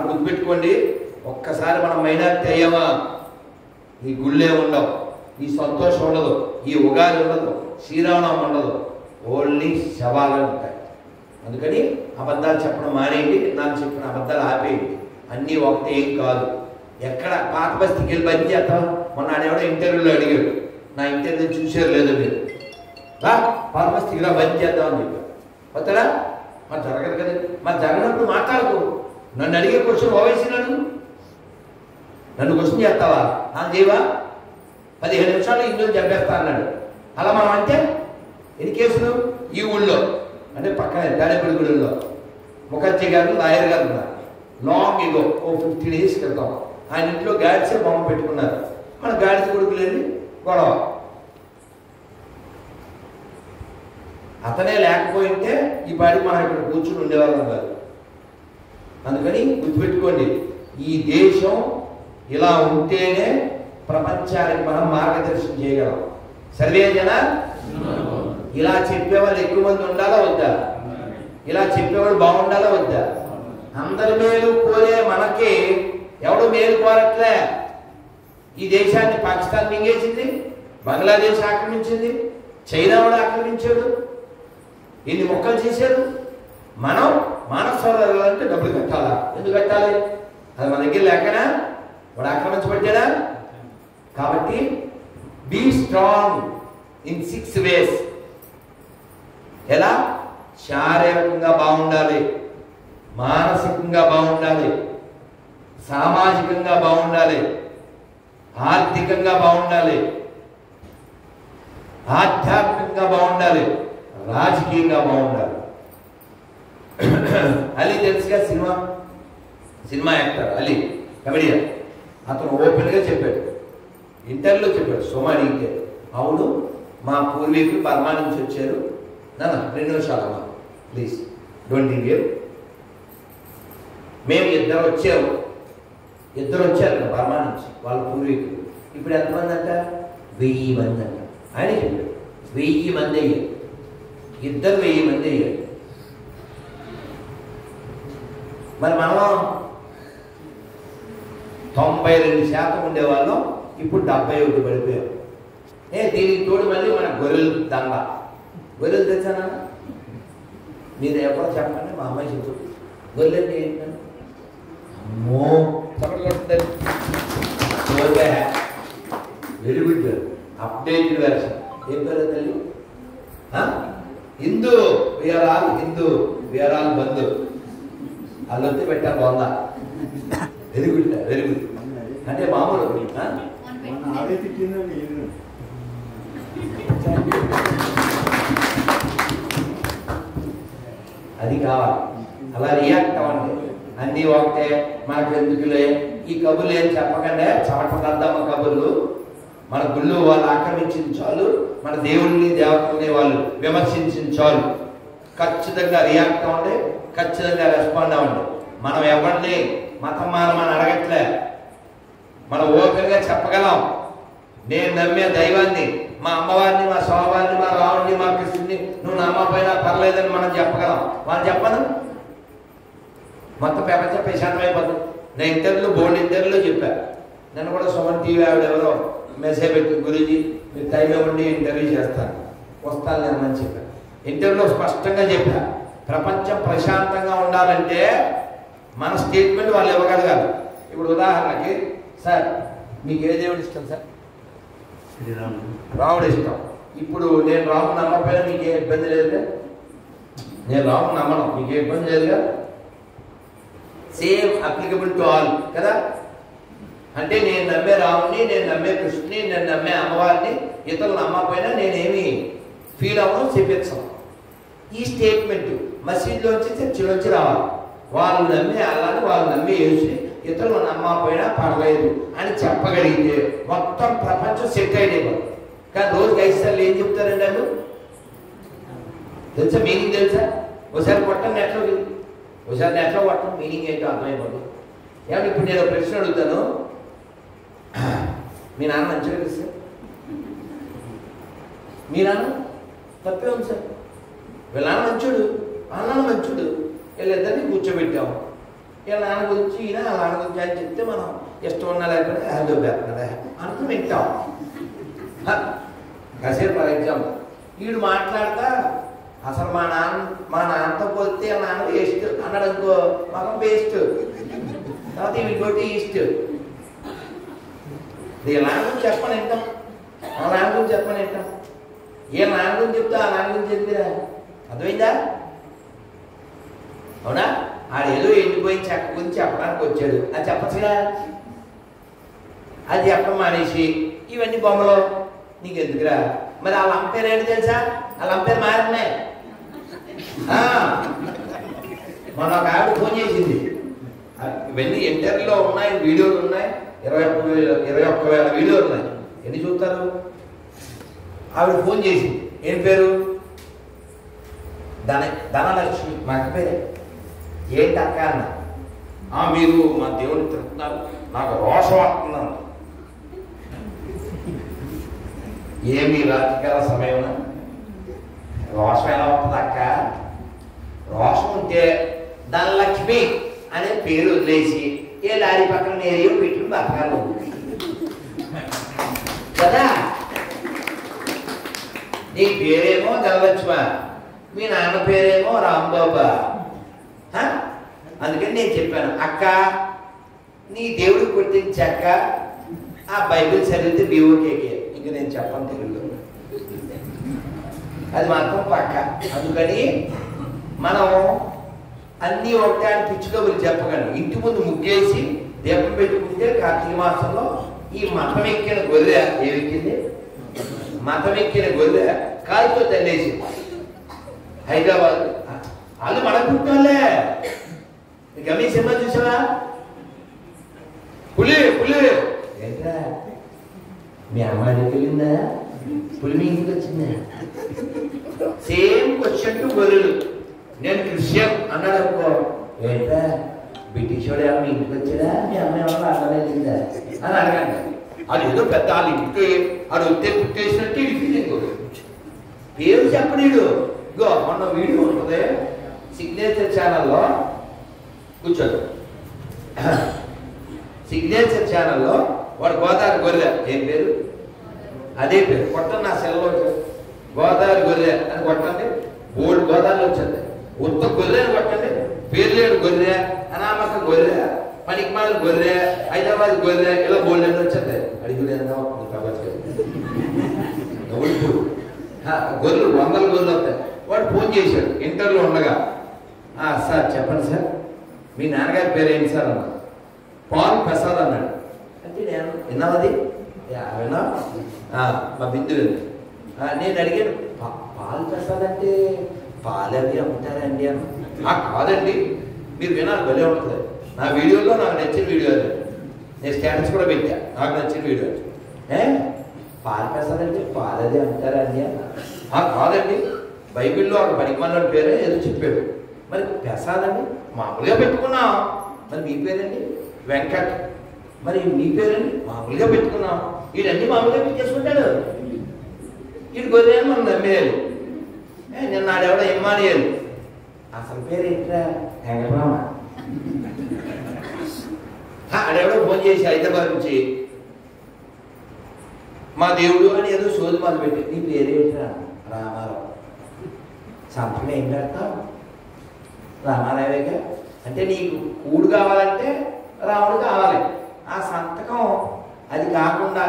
గుర్తుపెట్టుకోండి, ఒక్కసారి మనం మైనారిటీ అయ్యామా, ఈ గుళ్ళే ఉండవు, ఈ సంతోషం ఉండదు, ఈ ఉగాది ఉండదు, శ్రీరామనవమి ఉండదు, ఓన్లీ శవాలు ఉంటాయి. అందుకని అబద్ధాలు చెప్పడం మానేయండి, నాకు చెప్పిన అబద్ధాలు ఆపేయండి. అన్నీ ఒకటి ఏం కాదు. ఎక్కడ పాత బస్తీకి వెళ్ళి బంద్ చేస్తాం. మొన్న ఆడెవడో ఇంటర్వ్యూలో అడిగాడు, నా ఇంటర్వ్యూ చూసారు లేదు మీరు, పాత బస్తీకి ఇలా బంద్ చేద్దామని చెప్పారు. వస్తారా? మరి జరగదు కదా. మరి జరగనప్పుడు మాట్లాడుకో. నన్ను అడిగే క్వశ్చన్ ఓవైసీ నన్ను క్వశ్చన్ చేస్తావా? దేవా 15 నిమిషాలు ఇందులో చంపేస్తా అన్నాడు. అలా మనం అంటే ఎన్ని కేసులు ఈ ఊళ్ళో అంటే పక్కనే దాడేపల్లిగూడెంలో ముఖర్జీ గారు, లాయర్ గారు ఉన్నారు. లాంగ్ ఇగో 50 డేస్ క్రితం ఆయన ఇంట్లో గాడిసే బొమ్మ పెట్టుకున్నారు. మన గాడిద కొడుకు లేని గొడవ. అతనే లేకపోయింటే ఈ పాటికి మనం ఇక్కడ కూర్చుని ఉండేవాళ్ళం కాదు. అందుకని గుర్తుపెట్టుకోండి, ఈ దేశం ఇలా ఉంటేనే ప్రపంచానికి మనం మార్గదర్శనం చేయగలం. సర్వే జన ఇలా చెప్పేవాళ్ళు ఎక్కువ మంది ఉండాలా వద్దా? ఇలా చెప్పేవాళ్ళు బాగుండాలా వద్దా? అందరి మేలు కోరే మనకి ఎవడు మేలు కోరట్లే. ఈ దేశాన్ని పాకిస్తాన్ మింగేసింది, బంగ్లాదేశ్ ఆక్రమించింది, చైనా వాడు ఆక్రమించాడు, ఎన్ని మొక్కలు చేశారు. మనం మానసరోవర్ వెళ్ళాలంటే డబ్బులు కట్టాలా? ఎందుకు కట్టాలి? అది మన దగ్గర లేకనా? వాడు ఆక్రమించబడ్డాడా? కాబట్టి బీ స్ట్రాంగ్ ఇన్ 6 ways. ఎలా? శారీరకంగా బాగుండాలి, మానసికంగా బాగుండాలి, సామాజికంగా బాగుండాలి, ఆర్థికంగా బాగుండాలి, ఆధ్యాత్మికంగా బాగుండాలి, రాజకీయంగా బాగుండాలి. అలీ తెలుసుగా, సినిమా యాక్టర్ అలీ, కమెడియన్. అతను ఓపెన్గా చెప్పాడు, ఇంటర్వ్యూలో చెప్పాడు. సోమ అడిగితే అవును మా పూర్వీకులు బర్మా నుంచి వచ్చారు. నాన్న 2 నిమిషాలమ్మా ప్లీజ్, డోంట్ ఇండియర్. మేము ఇద్దరు వచ్చారు బర్మా నుంచి, వాళ్ళ పూర్వీకులు. ఇప్పుడు ఎంతమంది అంట? 1000 మంది అంట. ఆయన చెప్పాడు 1000 మంది అయ్యారు, ఇద్దరు 1000 మంది అయ్యారు. మరి మనం 92% ఉండేవాళ్ళం, ఇప్పుడు 71 పడిపోయాం. దీనికి తోడు మళ్ళీ మన గొర్రెలు దండ. గొర్రెలు తెచ్చానా? మీరు ఎవరో చెప్పండి, మా అమ్మాయి చెప్తుంది. గొర్రెలు అంటే ఏంటంటే అమ్మో చెప్పండి, వెరీ గుడ్ అప్డేటెడ్ వెర్షన్. ఏం పేరు తల్లి? Hindu, we are all Hindu, we are all బంధు. వాళ్ళు వచ్చి పెట్టారు 100. Very good, very good. అంటే మామూలు అది కావాలి, అలా రియాక్ట్ అవ్వండి. అన్నీ ఒకటే, మనకు ఎందుకులే ఈ కబుర్లు ఏం చెప్పకండి, చమటదద్దమ్మ కబుర్లు. మన గుళ్ళు వాళ్ళు ఆక్రమించిన చాలు, మన దేవుడిని దేవతల్ని వాళ్ళు విమర్శించిన చాలు. ఖచ్చితంగా రియాక్ట్ అవ్వండి, ఖచ్చితంగా రెస్పాండ్ అవ్వండి. మనం ఎవరిని మతం మానమని అడగట్లే, మనం ఓపెన్గా చెప్పగలం. నేను నమ్మే దైవాన్ని, మా అమ్మవారిని, మా స్వామివారిని, మా రావుడిని, మా కృష్ణుడిని నువ్వు నమ్మపోయినా పర్లేదని మనం చెప్పగలం. వాళ్ళు చెప్పను, మొత్తం ప్రపంచం ప్రశాంతమైపోతుంది. నేను ఇంటర్వ్యూలో చెప్పాను. నేను కూడా సుమన్ టీవీ ఆవిడ ఎవరో మెసేజ్ పెట్టి, గురూజీ మీరు టైం ఇవ్వండి ఇంటర్వ్యూ చేస్తాను, వస్తాను నేను అని చెప్పాను. ఇంటర్వ్యూలో స్పష్టంగా చెప్పా, ప్రపంచం ప్రశాంతంగా ఉండాలంటే మన స్టేట్మెంట్ వాళ్ళు ఇవ్వగలగాలి. ఇప్పుడు ఉదాహరణకి, సార్ మీకు ఏ దేవుడు ఇష్టం సార్? రాముడు ఇష్టం. ఇప్పుడు నేను రాముడు నమ్మకపోయినా మీకు ఏ ఇబ్బంది లేదుగా? నేను రాముడు నమ్మను, మీకు ఏ ఇబ్బంది లేదుగా? సేమ్ అప్లికబుల్ టు ఆల్ కదా. అంటే నేను నమ్మే రాముడిని, నేను నమ్మే కృష్ణుని, నేను నమ్మే అమ్మవారిని ఇతరులు నమ్మకపోయినా నేనేమి ఫీల్ అవ్వను, చెప్పేస్తాను. ఈ స్టేట్మెంట్ మసీదులోంచి చర్చిలోంచి రావాలి. వాళ్ళు నమ్మే అల్లాని, వాళ్ళు నమ్మే యేసుని ఇతరులు నమ్మకపోయినా పర్లేదు అని చెప్పగలిగితే మొత్తం ప్రపంచం సెట్ అయిపోతుంది. కానీ రోజుకి 5 సార్లు ఏం చెప్తారండి వాళ్ళు? తెలుసా మీనింగ్? తెలుసా? ఒకసారి కొట్టండి నెట్లో, ఒకసారి నెట్లో కొట్టండి, మీనింగ్ ఏంటో అర్థమైపోతుంది. ఏమంటే ఇప్పుడు నేను ప్రశ్న అడుగుతాను, మీ నాన్న మంచిగా తెలుసా? మీ నాన్న తప్పే ఉంది సార్. వీళ్ళ నాన్న మంచోడు, వాళ్ళ నాన్న మంచోడు, వీళ్ళిద్దరినీ కూర్చోబెట్టాము. వీళ్ళ నాన్న గురించి ఈయన వాళ్ళ నాన్న గురించి అని చెప్తే మనం ఇష్టం ఉన్నా లేకపోతే హ్యాలో పెడుతున్నాడా అనుకుని వింటాం. కాసేపు ఫర్ ఎగ్జాంపుల్ వీడు మాట్లాడతా అసలు మా నాన్నతో పోతే నాన్న వేస్ట్ అన్నాడు అనుకో, మగం వేస్ట్, తర్వాత వీడితోటి ఈస్ట్. వీళ్ళ నాన్న గురించి చెప్పని వింటాం, వాళ్ళ నాన్న గురించి చెప్పని వింటాం. వీళ్ళ నాన్న గురించి చెప్తా ఆ నాన్న గురించి చెప్తే అర్థమైందా? అవునా? ఆడేదో ఎండిపోయి చెక్క గురించి చెప్పడానికి వచ్చాడు, అది చెప్పచ్చుగా. అది చెప్పడం మానేసి ఇవన్నీ బొమ్మలు నీకు ఎందుకురా? మరి వాళ్ళ అంపేరు ఏంటి తెలుసా? వాళ్ళ అంపేరు మారమే. మన ఒక ఆవిడ ఫోన్ చేసింది, ఇవన్నీ ఇంటర్వ్యూలో ఉన్నాయి, వీడియోలు ఉన్నాయి, 21,000 వీడియోలు ఉన్నాయి. ఎన్ని చూస్తారు? ఆవిడ ఫోన్ చేసింది. ఏం పేరు? ధనలక్ష్మి. మా అక్క పేరే. ఏంటి అక్క అన్న? మీరు మా దేవుడిని తిరుగుతున్నారు, నాకు రోషం వస్తున్నాను. ఏమి రాత్రికాల సమయం రోషం ఎలా వస్తుంది అక్క? రోషం ఉంటే ధనలక్ష్మి అనే పేరు వదిలేసి ఏ లారీ పక్కన నేరియో పెట్టుకుని బతకాలి కదా. నీ పేరేమో ధనలక్ష్మ, మీ నాన్న పేరేమో రాంబాబా. అందుకని నేను చెప్పాను, అక్క నీ దేవుడు కొట్టించాక ఆ బైబిల్ చదివితే బీఓకేకే, ఇంక నేను చెప్పను తెలుగులో, అది మాత్రం పక్క. అందుకని మనం అన్నీ ఒకటే అని పిచ్చుకబులు చెప్పగలను. ఇంటి ముందు ముగ్గేసి దీపం పెట్టుకుంటే కార్తీక మాసంలో ఈ మతం ఎక్కిన గొర్రె ఏమెక్కింది? మతం ఎక్కిన గొర్రె కాలుతో తల్లేసి హైదరాబాద్ వాళ్ళు మన పుట్టాలే. గమీ సినిమా చూసావా? పులి పులి ఏంట్రా మీ అమ్మాయి దగ్గరికి వెళ్ళిందా? పులి మీ ఇంటికి వచ్చిందా? సేమ్ క్వశ్చన్ టు గొర్రెలు. నేను క్రిస్టియన్ అన్నాడు అనుకో, ఏంట్రా బ్రిటిష్ వాడు ఏమో మీ ఇంటికి వచ్చాడా, మీ అమ్మాయి ఏమన్నా అడగలేదా అని అడగండి. అది ఏదో పెద్ద వాళ్ళ ఇంటికి అది వస్తే పుట్టేసినట్టు ఇడిపించింది. పేరు చెప్పనీడు. ఇగో మొన్న వీడియో ఉంటుంది సిగ్నేచర్ ఛానల్లో, కూర్చోదు సిగ్నేచర్ ఛానల్లో వాడు గోదావరి గొర్రె, ఏం పేరు? అదే పేరు కొట్టండి. నా సెల్లో గోదావరి గొర్రె అని కొట్టండి, బోర్డు గోదావరిలో వచ్చింది. ఉత్త గొర్రె అని కొట్టండి, పేరు లేడు గొర్రె, అనామక గొర్రె, పనికిమాల గొర్రె, హైదరాబాద్ గొర్రె, ఇలా బోర్డు అని వచ్చింది. అడిగిలేదా గొర్రెలు 100 గొర్రెలు వస్తాయి. వాడు ఫోన్ చేశాడు ఇంటర్లో ఉండగా, సార్ చెప్పండి సార్ మీ నాన్నగారి పేరు ఏంటి సార్ అన్నా. పాల్ ప్రసాద్ అన్నాడు. అంటే నేను విన్నావది విన్నా మా బిందు నేను అడిగాను, పాల్ ప్రసాద్ అంటే పాలు అవి అమ్ముతారండి అని. కాదండి మీరు వినాలి, భలే ఉంటుంది. నా వీడియోలో నాకు నచ్చిన వీడియో అది, నేను స్టేటస్ కూడా పెట్టా, నాకు నచ్చిన వీడియో. పాల్ ప్రసాద్ అంటే పాలు అది అమ్ముతారండి అన్న. కాదండి బైబిల్లో ఒక పనికిమాలిన పేరే ఏదో చెప్పాడు. మరి ప్రసాద్ అండి మామూలుగా పెట్టుకున్నాం. మరి మీ పేరండి వెంకట్, మరి మీ పేరండి మామూలుగా పెట్టుకున్నాం. వీడన్నీ మామూలుగా పెట్టేసుకుంటాడు. వీడు గొర్రె మనం నమ్మేయాలి. నిన్న ఆడెవడో ఇమ్మానియాలు, అసలు పేరు ఏంట్రా? వెంకటరామ. ఆడెవడో ఫోన్ చేసి హైదరాబాద్ నుంచి, మా దేవుడు అని ఏదో సోది మొదలుపెట్టి, నీ పేరేంట్రా? రామారావు. సంతకం ఏం పెడతావు? రామారావేగా. అంటే నీకు కూడు కావాలంటే రాముడు కావాలి. ఆ సంతకం అది కాకుండా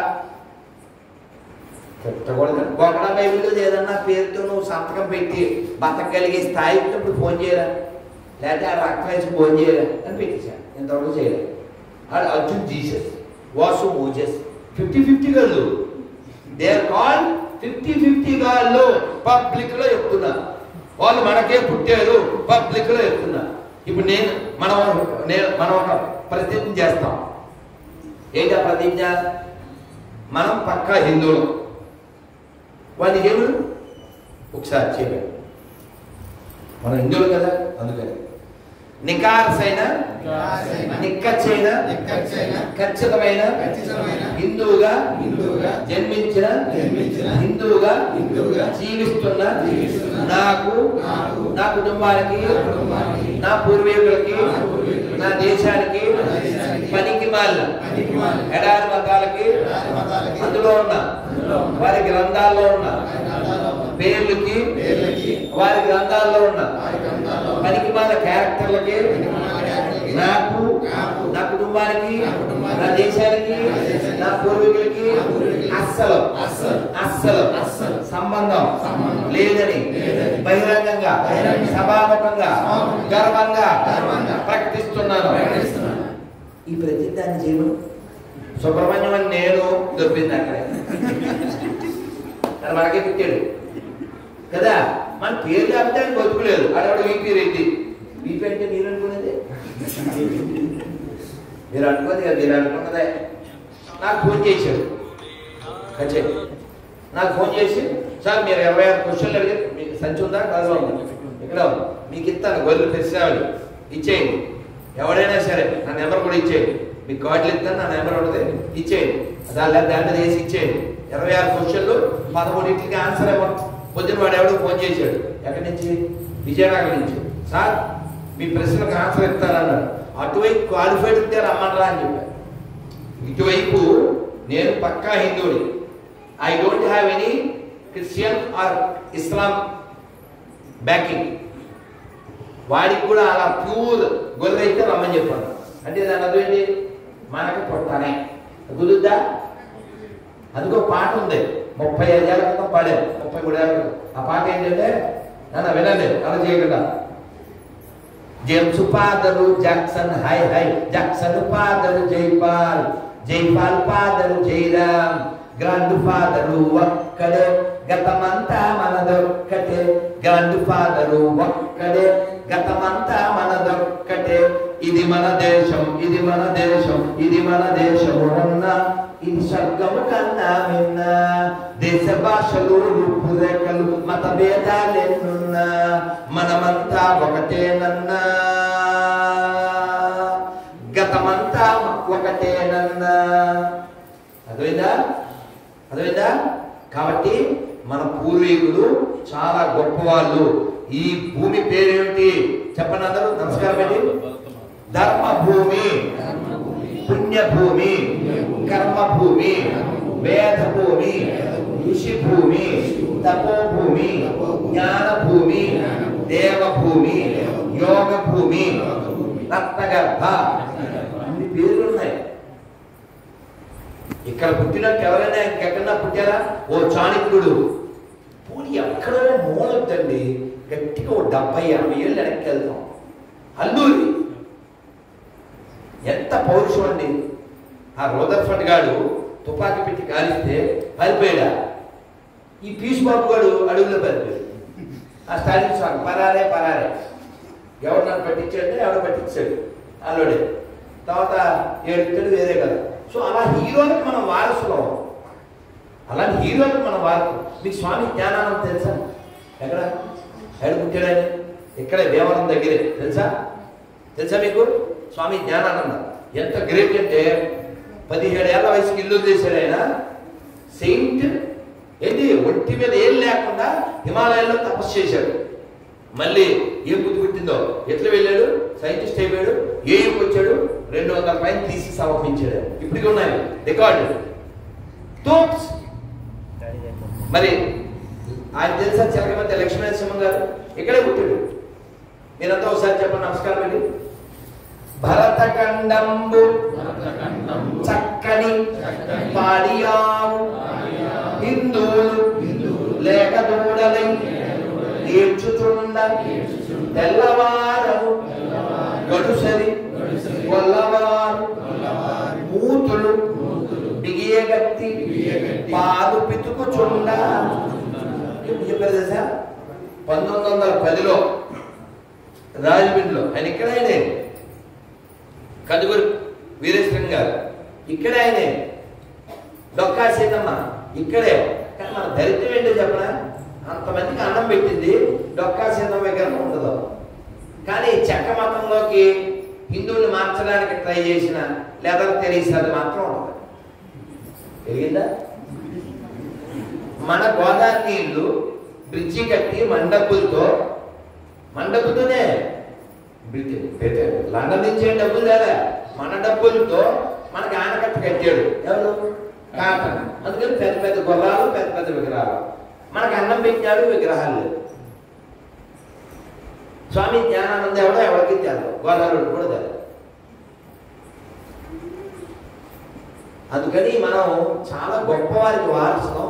పెట్టకూడదు. గొప్ప బైబిల్లో ఏదన్నా పేరుతో నువ్వు సంతకం పెట్టి బతకగలిగే స్థాయి ఉన్నప్పుడు ఫోన్ చేయరా, లేకపోతే ఆ రక్తం వేసి ఫోన్ చేయరా అని పెట్టేశాను. ఇంతవరకు చేయలేదు. అది అర్జున్ జీసస్, వాసు మోజెస్ 50-50 గళ్ళు. దే ఆర్ కాల్డ్ 50-50 గాళ్ళు. పబ్లిక్ లో చెప్తున్నా, వాళ్ళు మనకే పుట్టారు పబ్లిక్ లో చెప్తున్నా. ఇప్పుడు మనం ఒక ప్రతిజ్ఞ చేస్తాం. ఏంటి ఆ ప్రతిజ్ఞ? మనం పక్కా హిందువులు. వాడి దేవుడు ఒకసారి చేయాలి, మనం హిందువులు కదా. అందుకని నికార్సైన నిక్కచ్చైన ఖచ్చితమైన హిందువుగా జన్మించిన హిందువుగా జీవిస్తున్న నాకు, నా కుటుంబానికి, నా పూర్వీకులకి, నా దేశానికి, పనికి మాలిన ఎడారి మతాలకి, అందులో ఉన్న వారి గ్రంథాల్లో ఉన్న పేర్లకి, వారి గ్రంథాల్లో ఉన్న పనికి మాల క్యారెక్టర్లకి, నాకు, నా కుటుంబానికి, నా దేశానికి, నా పూర్వీకులకి అస్సలు సంబంధం లేదని బహిరంగంగా సభాముఖంగా గర్వంగా ప్రకటిస్తున్నాను. ఈ ప్రతిదాన్ని చేయను. సుబ్రహ్మణ్యం అని నేను దొరికింది అక్కడే, మనకే పుట్టాడు కదా. మన పేరు చెప్తే అని బతుకులేదు. అడవాడు వీపీ రెడ్డి. వీపీ అంటే మీరు అనుకునేది, మీరు అనుకోదు కదా, మీరు అనుకున్నదే. నాకు ఫోన్ చేశాడు ఖచ్చే, నాకు ఫోన్ చేసి, సార్ మీరు 26 క్వశ్చన్లు అడిగారు, మీకు సంచి ఉందా? కాదు ఇక్కడ మీకు ఇస్తాను, గొర్రెలు తెరిసేవాళ్ళు ఇచ్చేయండి. ఎవడైనా సరే నా నెంబర్ కూడా ఇచ్చేయండి, మీకు కార్డులు ఇస్తాను, నా నెంబర్ ఉంటుంది ఇచ్చేయండి, దాని మీద వేసి ఇచ్చేయండి. 26 క్వశ్చన్లు 13కి ఆన్సర్ ఇవ్వండి. పొద్దున వాడు ఎవడో ఫోన్ చేశాడు, ఎక్కడి నుంచి, విజయనగరం నుంచి, సార్ మీ ప్రశ్నలకు ఆన్సర్ ఇస్తారన్నాడు. అటువైపు క్వాలిఫైడ్ ఉంటే రమ్మనరా అని చెప్పారు. ఇటువైపు నేను పక్కా హిందువుని, I don't have any Christian or Islam backing. వాడికి కూడా అలా ప్యూర్ గొర్రె అయితే రమ్మని చెప్పాను. అంటే దాని అర్థం ఏంటి, మనకు పొట్టానే కుదురుద్దా. అందుకో పాట ఉంది, 35 ఏళ్ల క్రితం పాడాను, 33 ఏళ్ళ క్రితం. ఆ పాట ఏంటంటే నన్ను వినండి అలా చేయకుండా. James father Jackson high high, Jackson father Jaipal, Jaipal father Jairam, grand father ఒక్కడే, గతమంతా మనదొక్కటే, గ్రాండ్ ఫాదరు ఒక్కడే, గతమంతా మనదొక్కటే. ఇది మన దేశం, ఇది మన దేశం, ఇది మన దేశము అన్నా, ఇది స్వర్గము కన్నా మిన్న. దేశ భాషలు రూపురేఖలు మత భేదాలెన్నున్నా, మనమంతా ఒకటేనన్నా, గతమంతా ఒకటేనన్నా. అర్థమైందా? అర్థమైందా? కాబట్టి మన పూర్వీకులు చాలా గొప్పవాళ్ళు. ఈ భూమి పేరేమిటి చెప్పండి అందరూ, నమస్కారం పెట్టి. ధర్మభూమి, పుణ్యభూమి, కర్మభూమి, వేదభూమి, ఋషిభూమి, తపోభూమి, జ్ఞానభూమి, దేవభూమి, యోగభూమి, రత్నగర్భ, అన్ని పేర్లు ఉన్నాయి. ఇక్కడ పుట్టినట్టు ఎవరైనా ఇంకెక్కడన్నా పుట్టారా? ఓ చాణక్యుడు పోనీ ఎక్కడో మూలొద్దండి, గట్టిగా ఓ 70-80 ఏళ్ళు వెనక్కి వెళ్తాం. అల్లూరి ఎంత పౌరుషం అండి. ఆ రూదర్ఫర్డ్ గాడు తుపాకీ పెట్టి కాలిస్తే పారిపోయాడా? ఈ పీస్ బాబు గాడు అడుగులో పారిపోయాడు. ఆ స్టాలిన్ సాంగ్ పరారే పరారే, ఎవరు నన్ను పట్టించాడంటే ఎవడు పట్టించాడు అల్లుడే, తర్వాత ఏడుతాడు వేరే కదా. సో అలా హీరోలకు మనం వారసులం, అలాంటి హీరోలకు మనం వారసులం. మీకు స్వామి జ్ఞానానంద తెలుసా? ఎక్కడ పుట్టాడని? ఇక్కడే దేవాలయం దగ్గరే, తెలుసా? తెలుసా మీకు? స్వామి జ్ఞానానంద ఎంత గ్రేట్ అంటే 17 ఏళ్ల వయసుకి ఇల్లు చేశాడు ఆయన. సెయింట్ ఏంటి, ఒంటి మీద ఏం లేకుండా హిమాలయాల్లో తపస్సు చేశాడు. మళ్ళీ ఏం బుద్ధి పుట్టిందో, ఎట్లా వెళ్ళాడు, సైంటిస్ట్ అయిపోయాడు, ఏం వచ్చాడు, 200 పైన తీసి సమర్పించాడు. ఇప్పటికీ ఉన్నాయి రికార్డు. మరి ఆయన తెలుసా? చిలకమంది లక్ష్మీనరసింహం గారు ఇక్కడే పుట్టాడు. మీరంతా ఒకసారి చెప్పండి, నమస్కారం అండి. భరతఖండంబు చక్కని పాడియాము, హిందువులు లేక దూడలై నేర్చుచుండ, తెల్లవారము గడుసరి కొల్లవారు, మూతులు బిగియగత్తి పాలు పితుకుచుండ. చెప్పారు తెలుసా? 1910లో రాజమండ్రిలో ఆయన, ఇక్కడ ఆయనే. కదుగురు వీరేశ్వరం గారు ఇక్కడే ఆయనే. డొక్కా సీతమ్మ ఇక్కడే. కానీ మన దరిద్రం ఏంటో చెప్పనా, అంతమందికి అన్నం పెట్టింది, డొక్కా సీతమ్మ విగ్రహం ఉండదు. కానీ చెక్క మతంలోకి హిందువులు మార్చడానికి ట్రై చేసిన లెదర్ తెరీసాది మాత్రం ఉండదు. తెలిగిందా? మన గోదావరి నీళ్లు బ్రిడ్జి కట్టి మండపుతోనే లండన్ నుంచి డబ్బులు లేదా, మన డబ్బులతో మనకి ఆనకట్ట కట్టాడు ఎవరు? కాటన్. అందుకని పెద్ద పెద్ద గుర్రాలు, పెద్ద పెద్ద విగ్రహాలు. మనకు అన్నం పెట్టాడు, విగ్రహాలు లేవు. స్వామి జ్ఞానానంద ఎవరికి తెలదు, గోదావరి కూడా తెలదు. అందుకని మనం చాలా గొప్పవారికి వారసులం.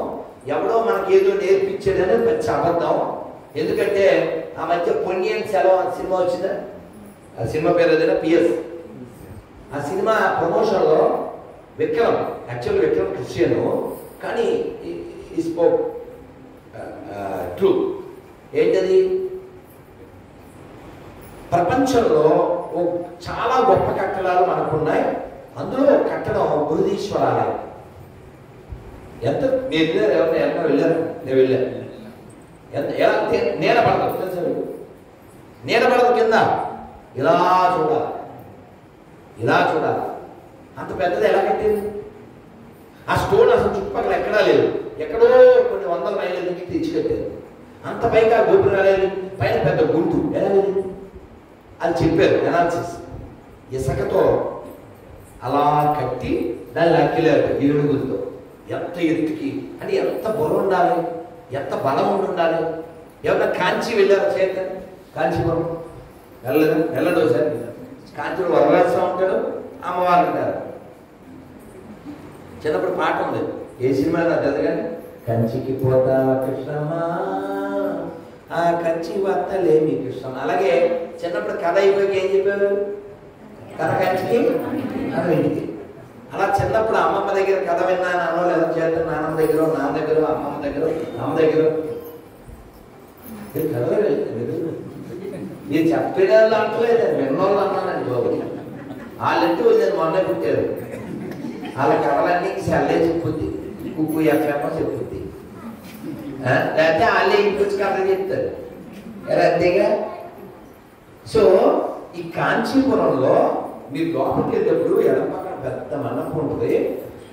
ఎవడో మనకి ఏదో నేర్పించేదని మంచి అబద్ధం. ఎందుకంటే ఆ మధ్య పొన్నియన్ సెలవు సినిమా వచ్చిందా? ఆ సినిమా పేరు ఏదైనా పిఎస్. ఆ సినిమా ప్రమోషన్లో విక్రమ్, యాక్చువల్ విక్రమ్ క్రిస్టియను, కానీ ఈ స్పోక్ ట్రూ. ఏంటది? ప్రపంచంలో చాలా గొప్ప కట్టడాలు మనకున్నాయి. అందులో కట్టడం బృహదీశ్వరాలయం. ఎంత మీరు వెళ్ళారు? ఎవరైనా ఎంత వెళ్ళారు? నేను వెళ్ళాను. ఎలా నీడ పడదు తెలుసా? నీడ పడదు కింద ఇలా చూడాలి. ఇలా చూడాలి. అంత పెద్దది ఎలా కట్టింది? ఆ స్టోన్ అసలు చుట్టుపక్కల ఎక్కడా లేదు, ఎక్కడో కొన్ని వందల మైళ్ళ నుంచి తెచ్చి కట్టారు. అంత పైగా గోపురం రాలేదు, పైన పెద్ద గుంటు ఎలా లేదు అది చెప్పారు ఎనాలిసిస్. ఇసుకతో అలా కట్టి దాన్ని అక్కిలేరు ఏడుగులతో. ఎంత ఎత్తుకి అంటే ఎంత బలం ఉండాలి, ఎంత బలం ఉండాలి. ఎవరైనా కాంచి వెళ్ళారు చేత? కాంచీపురం వెళ్ళడు సార్. కాంచీలో వరవేస్తా ఉంటాడు, అమ్మవారు ఉంటారు. చిన్నప్పుడు పాట ఉంది, ఏ సినిమా నాకు కానీ, కంచికి పోతా కృష్ణమ్మా ఆ కంచి వత్తలేమి కృష్ణమ్మ. అలాగే చిన్నప్పుడు కథ అయిపోయి ఏం చెప్పారు? కథ కంచికి కథ ఇంటికి. అలా చిన్నప్పుడు అమ్మమ్మ దగ్గర కథ విన్నాను అనో లేదా చేత నాన్నమ్మ దగ్గర, నాన్న దగ్గర, అమ్మమ్మ దగ్గర, అమ్మ దగ్గర కథ నేను చెప్పేదాళ్ళు అంటలేదు, విన్నోళ్ళు అన్నానండి బాబు. వాళ్ళంటే నేను మొన్న పుట్టారు, వాళ్ళ కథలన్నీ సెల్లే చెప్పుద్ది, కుక్కు ఎఫ్ఎమ్మ చెప్పుద్ది, లేకపోతే వాళ్ళే ఇంకొచ్చి కథ చెప్తారు అంతేగా. సో ఈ కాంచీపురంలో మీరు లోపలికి వెళ్ళేటప్పుడు ఎడమ పక్కన పెద్ద మండపం ఉంటుంది,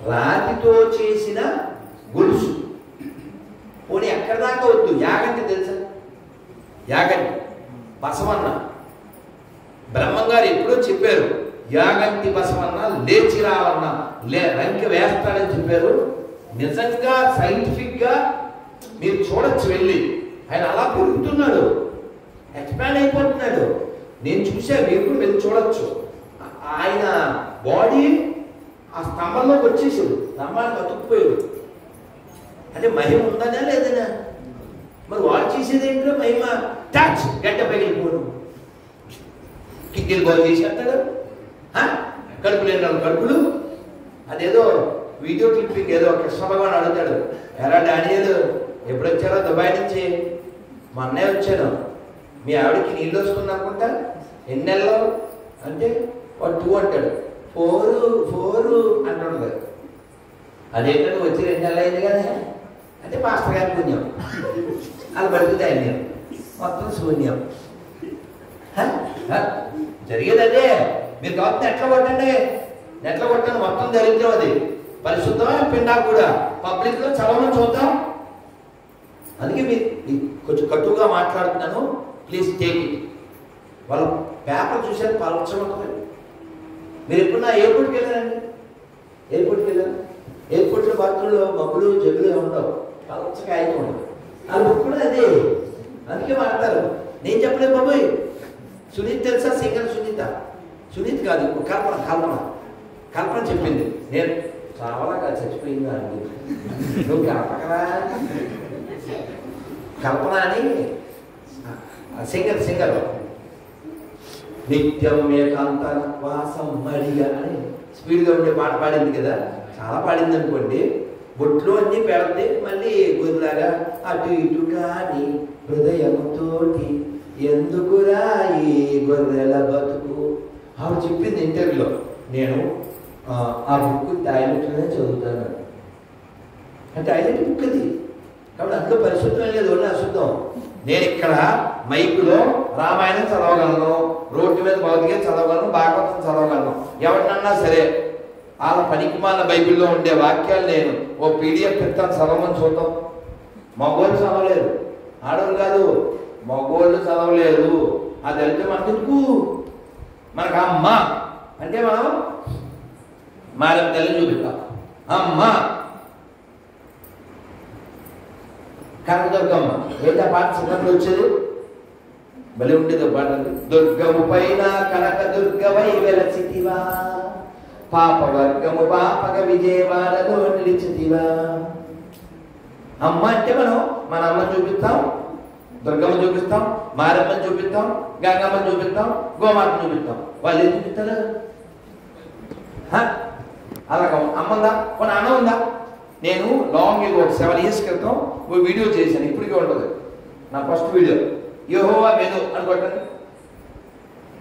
రాతితో చేసిన గొలుసు. పోనీ ఎక్కడి దాకా వద్దు, యాగంటి తెలుసా? యాగంటి బసవన్న బ్రహ్మంగారు ఎప్పుడో చెప్పారు, యాగంటి బసవన్న లేచి రావన్న రంకి వేస్తాడని చెప్పారు. నిజంగా సైంటిఫిక్ గా మీరు చూడొచ్చు వెళ్ళి, ఆయన అలా పెరుగుతున్నాడు, ఎక్స్పాండ్ అయిపోతున్నాడు. నేను చూసా, మీరు కూడా వెళ్ళి చూడొచ్చు. ఆయన బాడీ ఆ స్తంభంలోకి వచ్చేసాడు, స్తంభానికి అతుక్కుపోయాడు. అంటే మహిమ ఉందనా లేదనా? మరి వాడు చేసేది ఏంటో మహిమ టచ్ గడ్డ పగిలిపోడు, కిక్కిలు బాగు చేసేస్తాడు, కడుపులు ఎన్నో కడుపులు. అదేదో వీడియో క్లిప్పింగ్ ఏదో కృష్ణ భగవాన్ అడుగుతాడు, ఎలా డానియలు ఎప్పుడు వచ్చారో దుబాయ్ నుంచి? మొన్నే వచ్చాను. మీ ఆవిడకి నీళ్ళు వస్తుంది అనుకుంటా, ఎన్ని నెలలో అంటే 2 అంటాడు, 4 అంటుండదు. అదేంటంటే వచ్చి 2 నెలలు అయింది కదా అంటే మాస్టర్ గారి పుణ్యం, అది బతుకుతాయి నేను మొత్తం శూన్యం. జరిగేది అదే. మీరు కాబట్టి నెట్లో కొట్టండి, నెట్లో కొట్టండి, మొత్తం దరిద్రం అది. పరిశుద్ధమైన పిండా కూడా పబ్లిక్లో చదవమని చూద్దాం. అందుకే మీరు కొంచెం కట్టుగా మాట్లాడుతున్నాను, ప్లీజ్ టేక్ ఇట్. వాళ్ళ పేపర్ చూసారు పలచమంటుంది. మీరు ఎప్పుడన్నా ఎయిర్పోర్ట్కి వెళ్ళారండి? ఎయిర్పోర్ట్కి వెళ్ళారు, ఎయిర్పోర్ట్లో బాత్రూంలో మబ్బులు జగ్గులు ఉండవు, పలచగా అయితే ఉండవు. ఆ బుక్ కూడా అదే, అందుకే మాట్లాడతారు. నేను చెప్పలేదు బాబోయ్. సునీత్ తెలుసా? సింగర్ సునీత. సునీత్ కాదు, కల్పన కల్పన కల్పన చెప్పింది. నేను చావలా కాదు, చచ్చిపోయిందా అండి, నువ్వు కలపకరా. కల్పన అని సింగర్ నిత్యం ఏకాంత వాసం మడిగా అని స్పీడ్గా ఉండే పాట పాడింది కదా, చాలా పాడింది అనుకోండి. బొట్లు అన్నీ పెడితే మళ్ళీ గొర్రెలాగా అటు ఇటు కానీ హృదయంతోటి ఎందుకురా ఈ గొర్రెల బతుకు. ఆవిడ చెప్పింది ఇంటర్వ్యూలో. నేను ఆ బుక్ టాయిలెట్లోనే చదువుతాను. అంటే టాయిలెట్ బుక్ అది కాబట్టి అందులో పరిశుద్ధం లేదు, ఓన్లీ అశుద్ధం. నేను ఇక్కడ మైకులో రామాయణం చదవగలను, రోడ్డు మీద భౌతికం చదవగలను, భాగవతం చదవగలను. ఎవరినన్నా సరే వాళ్ళ పనికిమాల బైబిల్లో ఉండే వాక్యాలు నేను ఓ PDF పెడతాను, చదవమని చూద్దాం. మగోళ్ళు చదవలేరు, ఆడవాళ్ళు కాదు, మగోళ్ళు చదవలేరు. అది వెళ్తే మనకెందుకు? మనకు అమ్మ అంటే మనం మారం తల్లి చూపిస్తాం, అమ్మ కనకదుర్గమ్మ. ఏదో పాట చిన్నప్పుడు వచ్చేది, భలే ఉండేది పాట. దుర్గము పైన కనకదుర్గవై వెలసితివా, పాపవర్గము పాపక విజయవాడలో నిలిచితివా. అమ్మ అంటే మనం మన అమ్మని చూపిస్తాం, దుర్గమ్మ చూపిస్తాం, మారమ్మని చూపిస్తాం, గంగమ్మని చూపిస్తాం, గోమాతను చూపిస్తాం. వాళ్ళు ఏం చూపిస్తారు? అలాగ అమ్మందా, కొన్ని అన్న ఉందా? నేను లాంగ్ ఒక 7 years క్రితం ఓ వీడియో చేశాను, ఇప్పటికే ఉంటుంది నా ఫస్ట్ వీడియో. యెహోవా మెను అనుకోండి.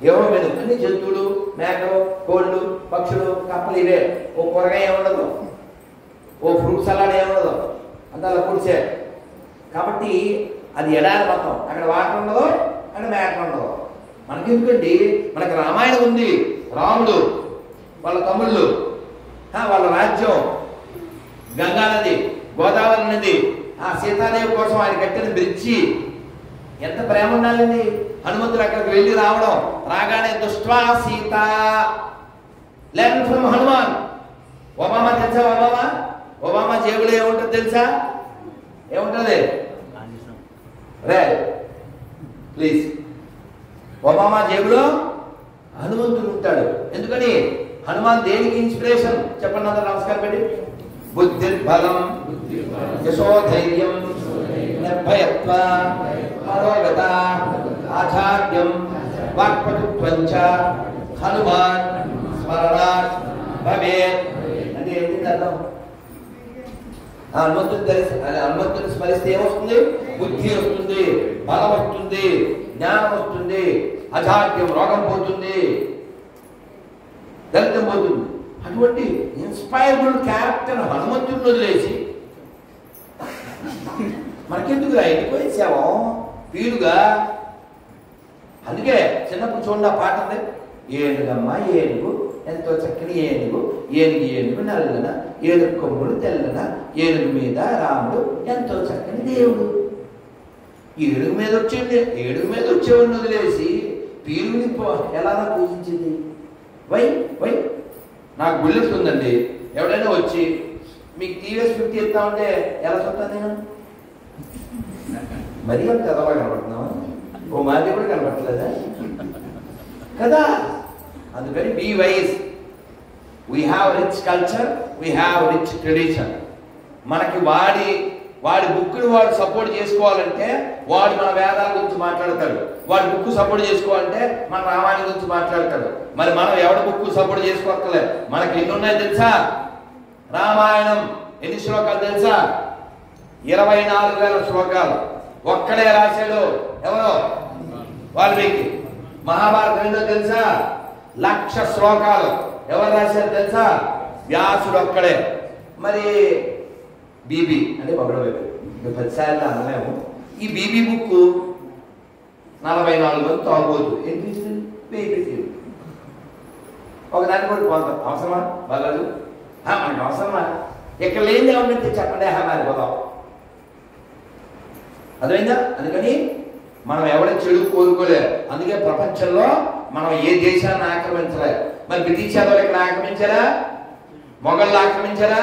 యెహోవా మెను అన్ని జంతువులు, మేకలు, కోళ్ళు, పక్షులు, కప్పలు ఇవే. ఓ కూరగాయ ఏముండదు, ఓ ఫ్రూట్ సలాడ్ ఏముండదు, అంత అలా పుడిచే. కాబట్టి అది ఎడారి మొత్తం, అక్కడ వాటర్ ఉండదు, అక్కడ మేక ఉండదు. మనకి ఎందుకండి, మనకి రామాయణం ఉంది. రాముడు వాళ్ళ తమ్ముళ్ళు, వాళ్ళ రాజ్యం, గంగా నది, గోదావరి నది, ఆ సీతాదేవి కోసం ఆయన కట్టిన బ్రిడ్జి. ఎంత ప్రేమ ఉండాలండి. హనుమంతుడు అక్కడికి వెళ్ళి రావడం, రాగానే దుష్ట్వా Sita, learn from Hanuman. Obama తెలుసా? ఒబామా జేబులో ఏముంటుంది తెలుసా? ఏముంటుంది? రే ప్లీజ్, ఒబామా జేబులో హనుమంతుడు ఉంటాడు. ఎందుకని? హనుమాన్ దేనికి ఇన్స్పిరేషన్ చెప్పండి అందరూ నమస్కారం పెట్టి. బుద్ధిర్బలం యశోధైర్యం నిర్భయత్వ అరోగత ఆచార్యం వాక్పటుత్వంచ హనుమాన్ స్మరణాత్ భవేత్. అంటే ఏంటి అర్థం? హనుమంతుని స్మరిస్తే ఏమొస్తుంది? బుద్ధి వస్తుంది, బలం వస్తుంది, జ్ఞానం వస్తుంది, అజాడ్యం రోగం పోతుంది, దళితం పోతుంది. అటువంటి ఇన్స్పైరబుల్ క్యారెక్టర్ హనుమంతుడిని వదిలేసి మనకెందుకు అయిపోయేసావో వీలుగా. అందుకే చిన్నప్పుడు చూడండి ఆ పాట ఉంది, ఏనుగమ్మ ఏనుగు ఎంతో చక్కని ఏనుగు, ఏనుగు ఏనుగు నల్లన, ఏనుగు కొమ్ముడు తెల్లన, ఏనుగు మీద రాముడు ఎంతో చక్కని దేవుడు. ఏనుగు మీద వచ్చేవాడిని వదిలేసి పీరుని ఎలా పూజించింది? వై నాకు బుల్లెట్ ఉందండి, ఎవడైనా వచ్చి మీకు టీవీఎస్ 50 ఇస్తా ఉంటే ఎలా చెప్తాను నేను? మరీ అంత ఎదవా కనబడుతున్నావా? ఓ మాది కూడా కనబడట్లేదా కదా? అందుకని be wise. We have rich culture, we have rich tradition. మనకి వాడి బుక్ని వాడు సపోర్ట్ చేసుకోవాలంటే వాడు మన వేదాల గురించి మాట్లాడతాడు, వాడి బుక్ సపోర్ట్ చేసుకోవాలంటే మన రామాయణం గురించి మాట్లాడతాడు. మరి మనం ఎవరి బుక్ సపోర్ట్ చేసుకోవట్లేదు. మనకి ఎన్ని ఉన్నాయి తెలుసా? రామాయణం ఎన్ని శ్లోకాలు తెలుసా? 24,000 శ్లోకాలు. ఒక్కడే రాశాడు, ఎవరో? వాల్మీకి. మహాభారతం ఏంటో తెలుసా? 1,00,000 శ్లోకాలు. ఎవరు రాశారు తెలుసా? వ్యాసుడు ఒక్కడే. మరి బీబీ అంటే పగడవైపు 10 సార్లు అనలేము. ఈ బీబీ బుక్ 44 మంది తాగబోతు ఏంటి ఒకదాన్ని కూడా పోతాం. అవసరమా బాగాదు? మనకు అవసరమా? ఇక్కడ లేని ఏమంటే చెప్పండి, మరి పోదాం. అర్థమైందా? అందుకని మనం ఎవరి చెడు కోరుకోలేదు. అందుకే ప్రపంచంలో మనం ఏ దేశాన్ని ఆక్రమించలేదు. మరి బ్రిటిష్ వాళ్ళు ఇక్కడ ఆక్రమించారా? మొఘళ్ళు ఆక్రమించారా?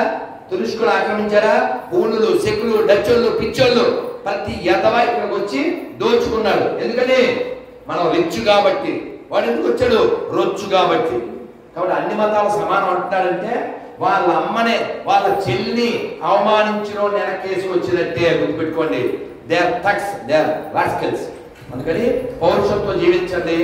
తురుష్కులు ఆక్రమించారా? పూణులు, సెక్కులు, డచ్చోళ్ళు, పిచ్చోళ్ళు ప్రతి ఎదవా ఇక్కడికి వచ్చి దోచుకున్నాడు. ఎందుకని? మనం రిచ్ కాబట్టి. వాడు ఎందుకు వచ్చాడు? రొచ్చు కాబట్టి. కాబట్టి అన్ని మతాలు సమానం అంటున్నాడంటే వాళ్ళ అమ్మనే, వాళ్ళ చెల్లిని అవమానించిన వెనకేసి వచ్చినట్టే గుర్తుపెట్టుకోండి. They are thugs, they are rascals. అందుకని పౌరుషంతో జీవించండి,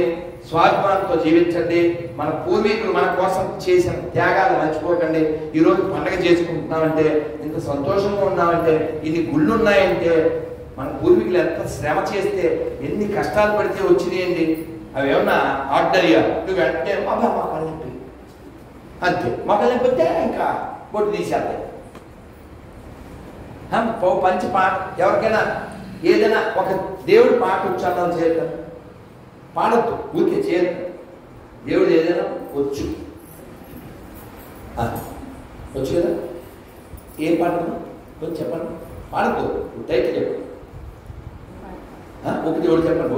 స్వాభిమానంతో జీవించండి. మన పూర్వీకులు మన కోసం చేసిన త్యాగాలు మర్చిపోకండి. ఈరోజు పండగ చేసుకుంటున్నామంటే, ఇంత సంతోషంగా ఉన్నామంటే, ఇన్ని గుళ్ళు ఉన్నాయంటే మన పూర్వీకులు ఎంత శ్రమ చేస్తే, ఎన్ని కష్టాలు పడితే వచ్చినాయండి. అవి ఏమన్నా ఆర్డరీగా నువ్వు వెంటనే అబ్బా మా కళ్ళు నొప్పి అంతే, మా కళ్ళు నొప్పి వస్తే ఇంకా కొట్టు తీసేస్తాయి. పంచి పాట ఎవరికైనా ఏదైనా ఒక దేవుడి పాట ఉచ్చారణలు చేద్దాం, పాడద్దు, ఊరికే చేద్దాం. దేవుడు ఏదైనా వచ్చు కదా? ఏం పాట కొంచెం చెప్పండి, పాడద్దు, టైటిల్ చెప్పండి. ఒకటి ఒకటి చెప్పండి.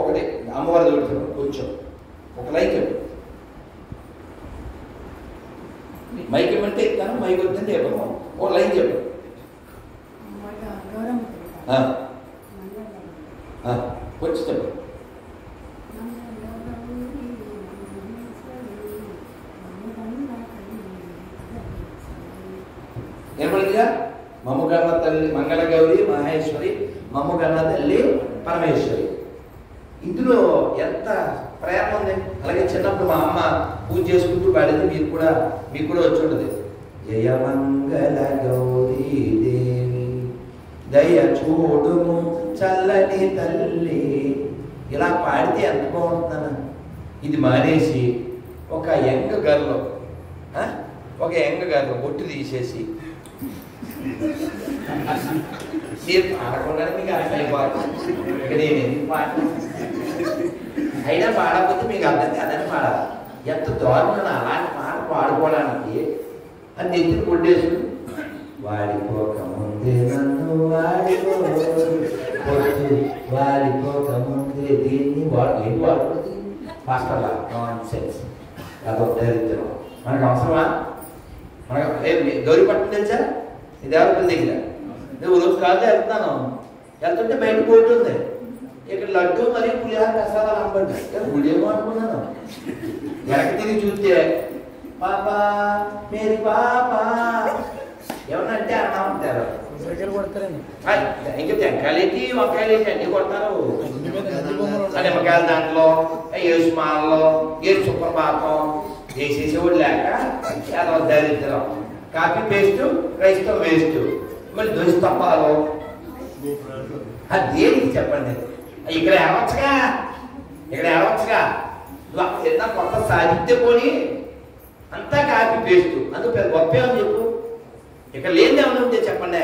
ఒకటి అమ్మవారి దేవుడు చెప్పండి, కొంచెం ఒక లైన్ చెప్పండి. మైక్ ఇవ్వంటే ఇస్తాను, మైక్ వద్దంటే ఇవ్వము. ఒక లైన్ చెప్పండి. వచ్చి చెప్పండి. ఏమడిగా? మమ్ముగన్న తల్లి మంగళగౌరి మహేశ్వరి, మమ్ముగన్న తల్లి పరమేశ్వరి. ఇందులో ఎంత ప్రేమ ఉంది. అలాగే చిన్నప్పుడు మా అమ్మ పూజ చేసుకుంటూ పాడేది, మీకు కూడా వచ్చి ఉంటుంది. జయ మంగళ గౌరీ దేవి దయ చూడుము చల్లని తల్లి. ఇలా పాడితే ఎంత బాగుంటుందన్న. ఇది మానేసి ఒక యంగ్ గర్ల్ ఒట్టు తీసేసి మీరు పాడకుండానే మీకు అర్థమైపోతుంది. నేను ఎందుకు పాడ అయినా పాడకపోతే మీకు అర్థం కాదని పాడాలి. ఎంత దారుణం అలాంటి మాట పాడుకోవడానికి అని నెత్తిని కొట్టేసుకుని వాడిపోకముందే నన్ను వాడిపోకముందే దీన్ని ఏం వాడుకోండి పాస్టర్ నాన్ సెన్స్ అదొక దరిద్రం. మనకు అవసరమా? మనకు గౌరీ పట్టణం తెలుసా? ఇది ఎవరి దగ్గర నువ్వు రోజు కాదు వెళ్తున్నాను, వెళ్తుంటే బయట పోటీ ఉంది, ఇక్కడ లడ్డు మరియు పులిహార ప్రసాదాలు అమ్మబడ్డాయి. గుడేమో అనుకున్నాను. వెనక తిరిగి చూస్తే పాపా మేరీ పాపా ఏమన్నా అంటే అన్నా ఉంటారు. ఇంకా తెంకాయలేటి వంకాయలేటి అన్ని కొడతారు. నిమ్మకాయలు దాంట్లో యేసుమాలలో ఏసు సుప్రభాతం వేసేసేవాడు లేక చాలా దరిద్రం. కాఫీ పేస్ట్ రైస్తో వేస్ట్, మళ్ళీ దోశ తప్పాలు. అది దేనికి చెప్పండి? ఇక్కడ ఏడవచ్చుగా, ఇక్కడ ఏడవచ్చుగా. ఏదన్నా కొత్త సాధిత్య పోని అంతా కాఫీ పేస్ట్, అందుకు పెద్ద గొప్ప అని చెప్పు. ఇక్కడ లేని ఏమైనా ఉంటే చెప్పండి.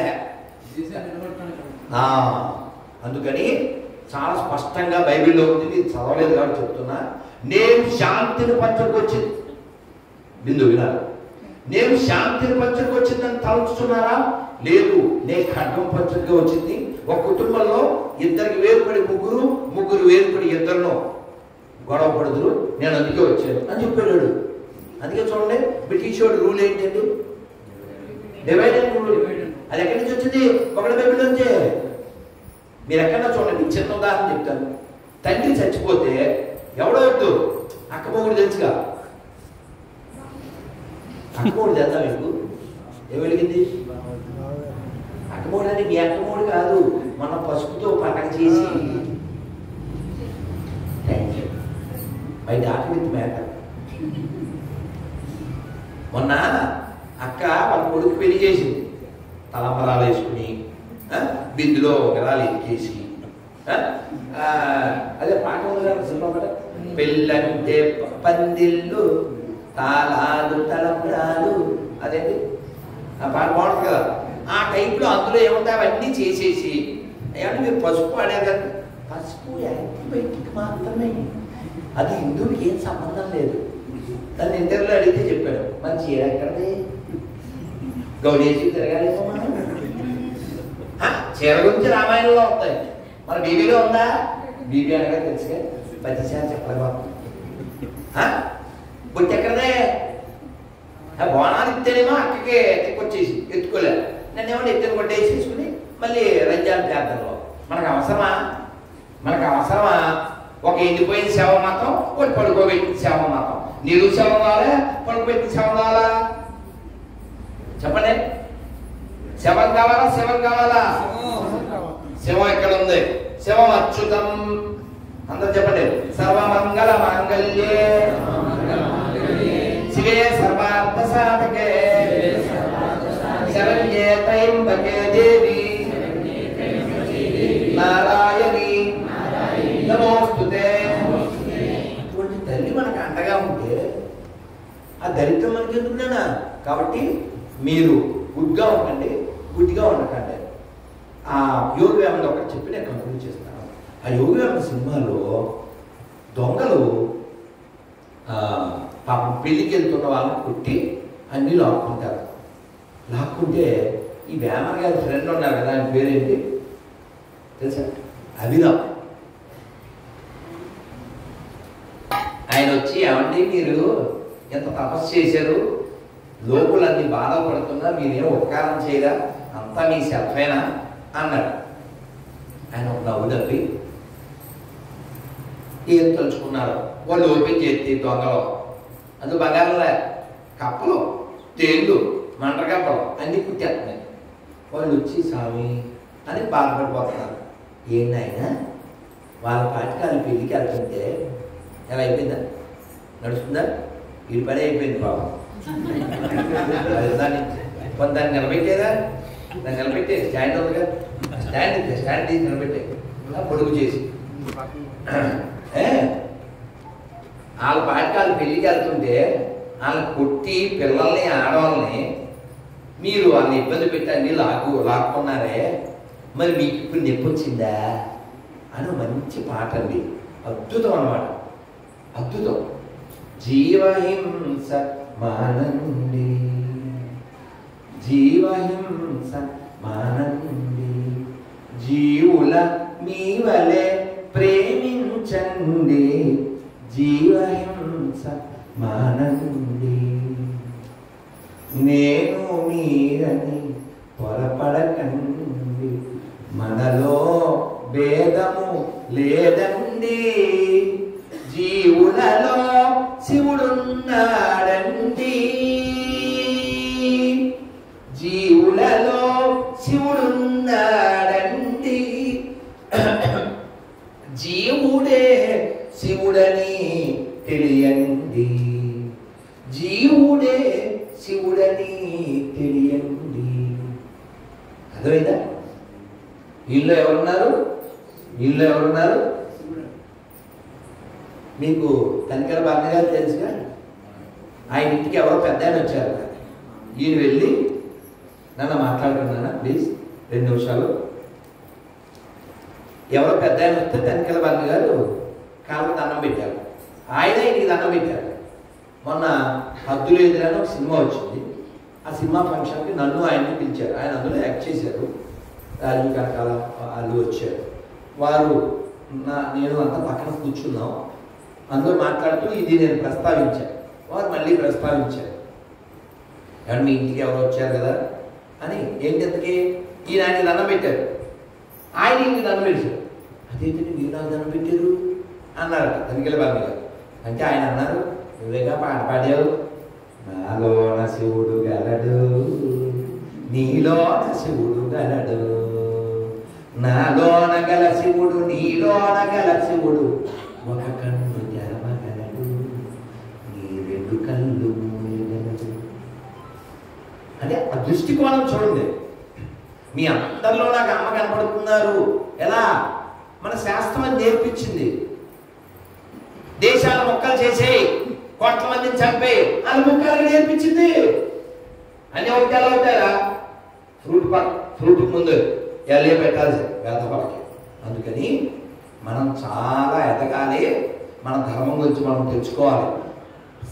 అందుకని చాలా స్పష్టంగా బైబిల్లో ఉంది, మీరు చదవలేదు కాబట్టి చెప్తున్నా. నేను శాంతిని పంచుకొచ్చింది బిందు వినాలి. నేను శాంతిని పంచుకొచ్చిందని తలుచుతున్నారా? లేదు, నేను ఖడ్గం పంచుగా వచ్చింది. ఒక కుటుంబంలో ఇద్దరికి వేరుపడి ముగ్గురు, ముగ్గురు వేరుపడి ఇద్దరును గొడవ పడుదురు, నేను అందుకే వచ్చాను అని చెప్పాడు. అందుకే చూడండి, బ్రిటిష్ వాడు రూల్ ఏంటండి? Divide and rule. అది ఎక్కడి నుంచి వచ్చింది? ఒకటి బైబిల్ నుంచే. మీరు ఎక్కడన్నా చూడండి, చిన్న ఉదాహరణ చెప్తాను. తండ్రి చచ్చిపోతే ఎవడో వద్దు, అక్కమొగుడు తెలుసుగా. అక్కమొగుడు తెలుసా మీకు? ఏం వెలిగింది? అక్కమొగుడు అంటే మీ అక్కమొగుడు కాదు, మన పసుపుతో పండగ చేసి బయట ఆటవిత్ మ్యాటర్. మొన్న అక్క వాళ్ళ కొడుకు పెళ్లి చేసింది, తలంబరాలు వేసుకుని బిందులో ఒకరాలు ఎక్కేసి, అదే పాట ఉంది కదా సినిమా పాట, పెళ్ళంటే పందిళ్ళు తాళాలు తలంబరాలు, అదేంటి ఆ పాట బాగుంటుంది కదా. ఆ టైంలో అందులో ఏముంటాయి అవన్నీ చేసేసి, ఏమంటే మీరు పసుపు వాడారు కదా, పసుపు యాంటీబయాటిక్ మాత్రమే, అది హిందువులకి ఏం సంబంధం లేదు. దాన్ని ఇంటర్వ్యూలో అడిగితే చెప్పాడు, మన చీర ఎక్కడది గౌడేసి తిరగాలేమో. మనం చీర గురించి రామాయణంలో ఉంటాయి, మన బీబీలో ఉందా? బీబీ అనగా తెలుసుగా, పదిసారి చెప్పలేకపోతుంది. బొట్టి ఎక్కడదే? బోనాలు ఇస్తేనేమో అక్కకి ఎత్తుకొచ్చేసి ఎత్తుకోలేదు, నన్నేమో ఎత్తుని కొట్టేసేసుకుని మళ్ళీ రంజాన్ ప్రార్థనలో. మనకు అవసరమా? మనకు అవసరమా? ఒక ఎండిపోయిన సేవ మాత్రం, ఒకటి పడుకోబెట్టిన సేవ మాత్రం. నీరు శవం కావాలా, పడుకోబెట్టిన శవం కావాలా? చెప్పండి. శవం కావాలా, శవం కావాలా? శవం ఎక్కడ ఉంది? శవం అచ్యుతం. అందరూ చెప్పండి. సర్వమంగళ మాంగళ్యే శివే సర్వార్థ సాధకే శరణ్యే త్రయంబకే దేవి నారాయణి నమోస్తుతే. అటువంటి తల్లి మనకు అండగా ఉంటే ఆ దరిద్రం మనకి ఎందుకున్నా. కాబట్టి మీరు గుడ్గా ఉండండి, గుడ్డిగా ఉండకండి. ఆ యోగ వేమన ఒకటి చెప్పి నేను కంక్లూడ్ చేస్తాను. ఆ యోగ వేమన సినిమాలో దొంగలు పాపం పెళ్ళికి వెళ్తున్న వాళ్ళని కొట్టి అన్నీ లాక్కుంటారు. లాక్కుంటే ఈ వేమన గారి ఫ్రెండ్ ఉన్నారు కదా, ఆయన పేరేంటి తెలుసా? అభిరామ్. ఆయన వచ్చి, ఏమండి మీరు ఎంత తపస్సు చేశారు, లోకులన్నీ బాధపడుతున్నా మీరేం ఉపకారం చేయరా, అంతా మీ సెల్ఫేనా అన్నాడు. ఆయన ఒక నవ్వు నవ్వి, ఏం తలుచుకున్నారు? వాళ్ళు ఓపెన్ చేస్తే దొంగలు, అందులో బంగారంలే కప్పలు, తేళ్ళు, మంటర కప్పలు అన్నీ కుట్టేస్తున్నాయి. వాళ్ళు వచ్చి స్వామి అని బాధపడిపోతున్నారు. ఏంటైనా వాళ్ళ పాటికి వాళ్ళు పెళ్ళికి వెళ్తుంటే ఎలా అయిపోయిందా? నడుస్తుందా? ఈ పని అయిపోయింది బాబు. దాన్ని నిలబెట్టేదా? దాన్ని నిలబెట్టే స్టాండ్ ఉందిగా, స్టాండ్ తీసి నిలబెట్టే పొడుగు చేసి. వాళ్ళ పాటికి వాళ్ళు పెళ్ళికి వెళ్తుంటే వాళ్ళని కొట్టి పిల్లల్ని ఆడవాళ్ళని మీరు వాళ్ళని ఇబ్బంది పెట్టి అన్ని లాక్కున్నారే, మరి మీకు ఇప్పుడు నొప్పి వచ్చిందా అని మంచి పాట అండి. అద్భుతం అన్నమాట, అద్భుతం. జీవహింస మానండి, జీవహింస మానండి, జీవుల మీ వలె ప్రేమించండి, జీవహింస మానండి. నేను మీరని పొరపడకండి, మనలో భేదము లేదండి, జీవులలో శివుడున్నాడండి, జీవులలో శివుడున్నాడండి, జీవుడే శివుడని తెలియండి, జీవుడే శివుడని తెలియండి. అర్థమైందా? వీళ్ళు ఎవరున్నారు? వీళ్ళు ఎవరున్నారు? మీకు కనికర బాగా గారు తెలుసుగా, ఆయన ఇంటికి ఎవరో పెద్ద ఆయన వచ్చారు. ఈయన వెళ్ళి నన్ను మాట్లాడుకున్నానా ప్లీజ్ 2 నిమిషాలు. ఎవరో పెద్ద ఆయన వస్తే కనికర బాగా గారు కాళ్ళకు దండం పెట్టారు. ఆయన ఇంటికి దండం పెట్టారు. మొన్న హద్దులు ఎదురని ఒక సినిమా వచ్చింది. ఆ సినిమా ఫంక్షన్కి నన్ను ఆయన్ని పిలిచారు. ఆయన అందులో యాక్ట్ చేశారు. రాజు కనకాల వాళ్ళు వచ్చారు. వారు నేను అంతా పక్కన కూర్చున్నాం. అందులో మాట్లాడుతూ ఇది నేను ప్రస్తావించాను. వారు మళ్ళీ ప్రస్తావించారు. కానీ మీ ఇంటికి ఎవరు వచ్చారు కదా అని. ఏంటంతకి ఈయన ఆయన దండం పెట్టారు, ఆయన ఇంటికి దండం పెట్టారు. అదేంటంటే మీరు నాకు దండం పెట్టారు అన్నారట తనికెళ్ళ బాబు గారు. అంటే ఆయన అన్నారు, నువ్వేగా పాట పాడావు, నాలోన శివుడు గలడు, నీలోన శివుడు గలడు, నాలోన గల శివుడు నీలోన గల శివుడు, ఒక కన్ను తెరవగలడు, నీ 2 కళ్ళు మూయగలడు. అంటే ఆ దృష్టికోణం చూడండి. మీ అందరిలో నాకు అమ్మ కనపడుతున్నారు. ఎలా? మన శాస్త్రం అని నేర్పించింది. దేశాలు మొక్కలు చేసేయి, కోట్ల మందిని చంపే అని ముక్కలు నేర్పించింది. అన్ని ఒకటి ఎలా అవుతారా? ఫ్రూట్ ముందు ఎల్లే పెట్టాల్సి వేదపడకి. అందుకని మనం చాలా ఎదగాలి. మన ధర్మం గురించి మనం తెలుసుకోవాలి.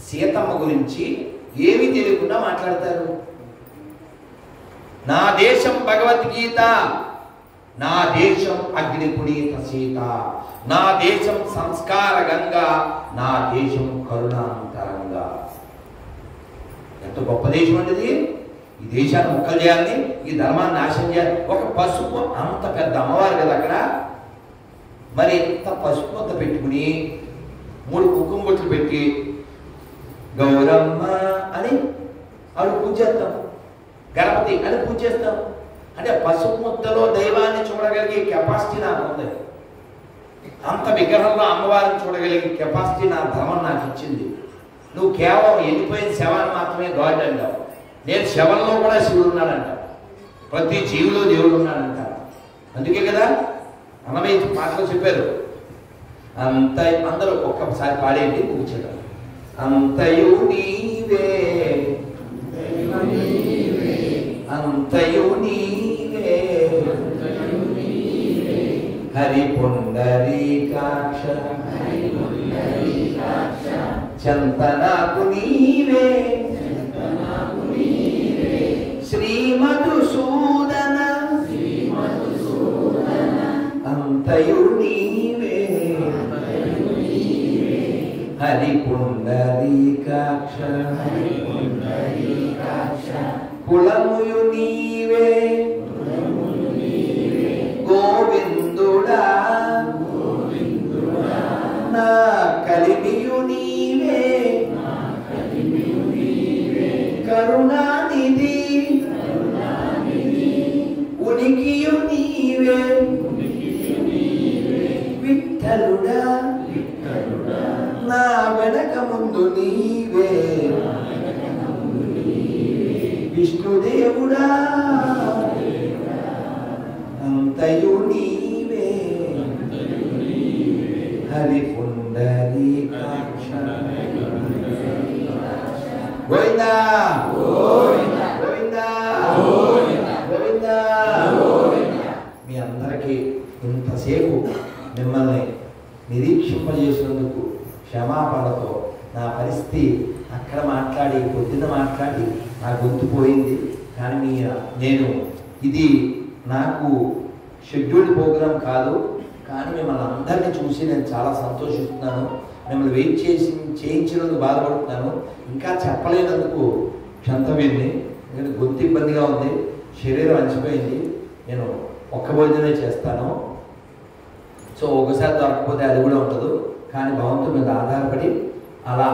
సీతమ్మ గురించి ఏమీ తెలియకుండా మాట్లాడతారు. నా దేశం భగవద్గీత, నా దేశం అగ్ని పునీత సీత, నా దేశం సంస్కార గంగా, నా దేశం కరుణాంతరంగా. ఎంత గొప్ప దేశం అండి! ఈ దేశాన్ని ముక్కలు చేయాలని, ఈ ధర్మాన్ని నాశనం చేయాలి. ఒక పసుపు అంత పెద్ద అమ్మవారు కదా అక్కడ. మరి ఎంత పసుపు అంత పెట్టుకుని 3 కుంకుమ బొట్లు పెట్టి గౌరమ్మ అని ఆవిడ పూజ చేస్తాం, గణపతి అని పూజ చేస్తాం. అంటే పసుపు ముద్దలో దైవాన్ని చూడగలిగే కెపాసిటీ నాకు ఉంది. అంత విగ్రహంలో అమ్మవారిని చూడగలిగే కెపాసిటీ నా ధర్మం నాకు ఇచ్చింది. నువ్వు కేవలం ఎండిపోయిన శవాన్ని మాత్రమే గాడ్ అంటావు. నేను శవంలో కూడా శివుడు ఉన్నాడంట. ప్రతి జీవిలో దేవుడు ఉన్నాడంట. అందుకే కదా అన్నమయ్య పాటలో చెప్పారు. అందరూ ఒక్కసారి పాడేయండి కూర్చోడం. అంతయు నీవే, అంతయు నీవే, హరి పుండరీకాక్ష, చంతనాకు నీవే, శ్రీ మధుసూదన, అంతయు నీవే, హరి పుండరీకాక్ష, కులముయు నీవే, గోవిందుడా నా కలిమియు నీవే, కరుణానిధి ఉనికియు నీవే, విఠలుడా నా వెనక ముందు నీవే, విష్ణుదేవుడా అంతయు నీవే, హరి పుండరీకాక్ష. గోవిందా గోవిందా గోవిందా. మీ అందరికీ ఇంతసేపు మిమ్మల్ని నిరీక్షింపజేసినందుకు క్షమాపణతో నా పరిస్థితి గొంతు పోయింది. కానీ నేను ఇది నాకు షెడ్యూల్డ్ ప్రోగ్రామ్ కాదు, కానీ మిమ్మల్ని అందరినీ చూసి నేను చాలా సంతోషిస్తున్నాను. మిమ్మల్ని వెయిట్ చేయించినందుకు బాధపడుతున్నాను. ఇంకా చెప్పలేనందుకు క్షంతవ్యండి. ఎందుకంటే గొంతు ఇబ్బందిగా ఉంది, శరీరం అలసిపోయింది. నేను ఒక్క భోజనమే చేస్తాను. సో ఒకసారి దొరకకపోతే అది కూడా ఉండదు. కానీ భగవంతుడి మీద ఆధారపడి అలా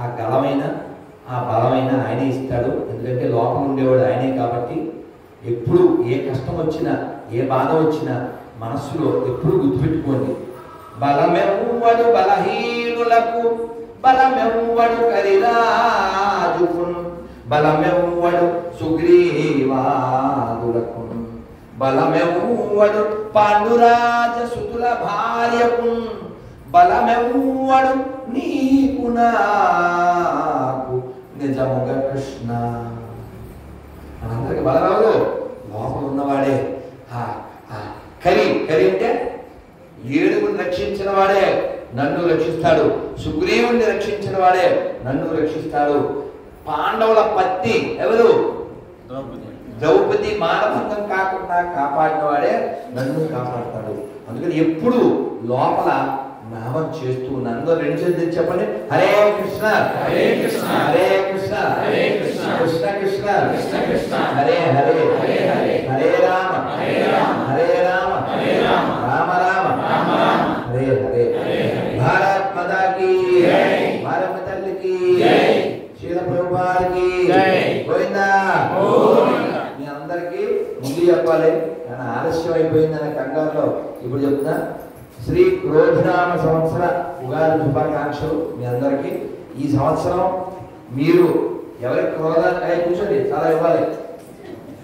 ఆ గలమైన ఆ బలమైన ఆయనే ఇస్తాడు. ఎందుకంటే లోపల ఉండేవాడు ఆయనే కాబట్టి ఎప్పుడు ఏ కష్టం వచ్చినా ఏ బాధ వచ్చినా మనస్సులో ఎప్పుడు గుర్తుపెట్టుకోండి, బలమెవ్వడు బలహీనులకు బలమెవ్వడు కరిరాజుకు బలమెవ్వడు సుగ్రీవాదులకు బలమెవ్వడు పాండురాజ సుతుల భార్యకు బలమెవ్వడు నీకు నాకు నిజముగా కృష్ణ. అందరికి బలరాదు లోపల ఉన్నవాడే. కరి అంటే ఏడుగుని రక్షించిన వాడే నన్ను రక్షిస్తాడు. సుగ్రీవుణ్ణి రక్షించిన వాడే నన్ను రక్షిస్తాడు. పాండవుల పత్ని ఎవరు? ద్రౌపది మానభంగం కాకుండా కాపాడిన వాడే నన్ను కాపాడతాడు. అందుకని ఎప్పుడు లోపల నామం చేస్తూ నన్ను రెండు చేతులు చెప్పండి, హరే కృష్ణ హరే కృష్ణ హరే కృష్ణ హరే కృష్ణ కృష్ణ కృష్ణ కృష్ణ కృష్ణ హరే హరే హరే హరే హరే రామ హరే రామ హరే రామ హరే రామ రామ రామ రామ రామ హరే హరే హరే హరే. భారత్ మాతా కీ జై, భారత తల్లికి జై, శ్రీల ప్రభుపాదికి జై, గోవిందా గోవిందా. మీ అందరికీ ముందు చెప్పాలి, కానీ ఆలస్యం అయిపోయిందనే కంగారులో ఇప్పుడు చెప్తున్నా. శ్రీ క్రోధినామ సంవత్సర ఉగాది శుభాకాంక్షలు మీ అందరికీ. ఈ సంవత్సరం మీరు ఎవరికి క్రోధాన్ని కూర్చోండి, చాలా ఇవ్వాలి.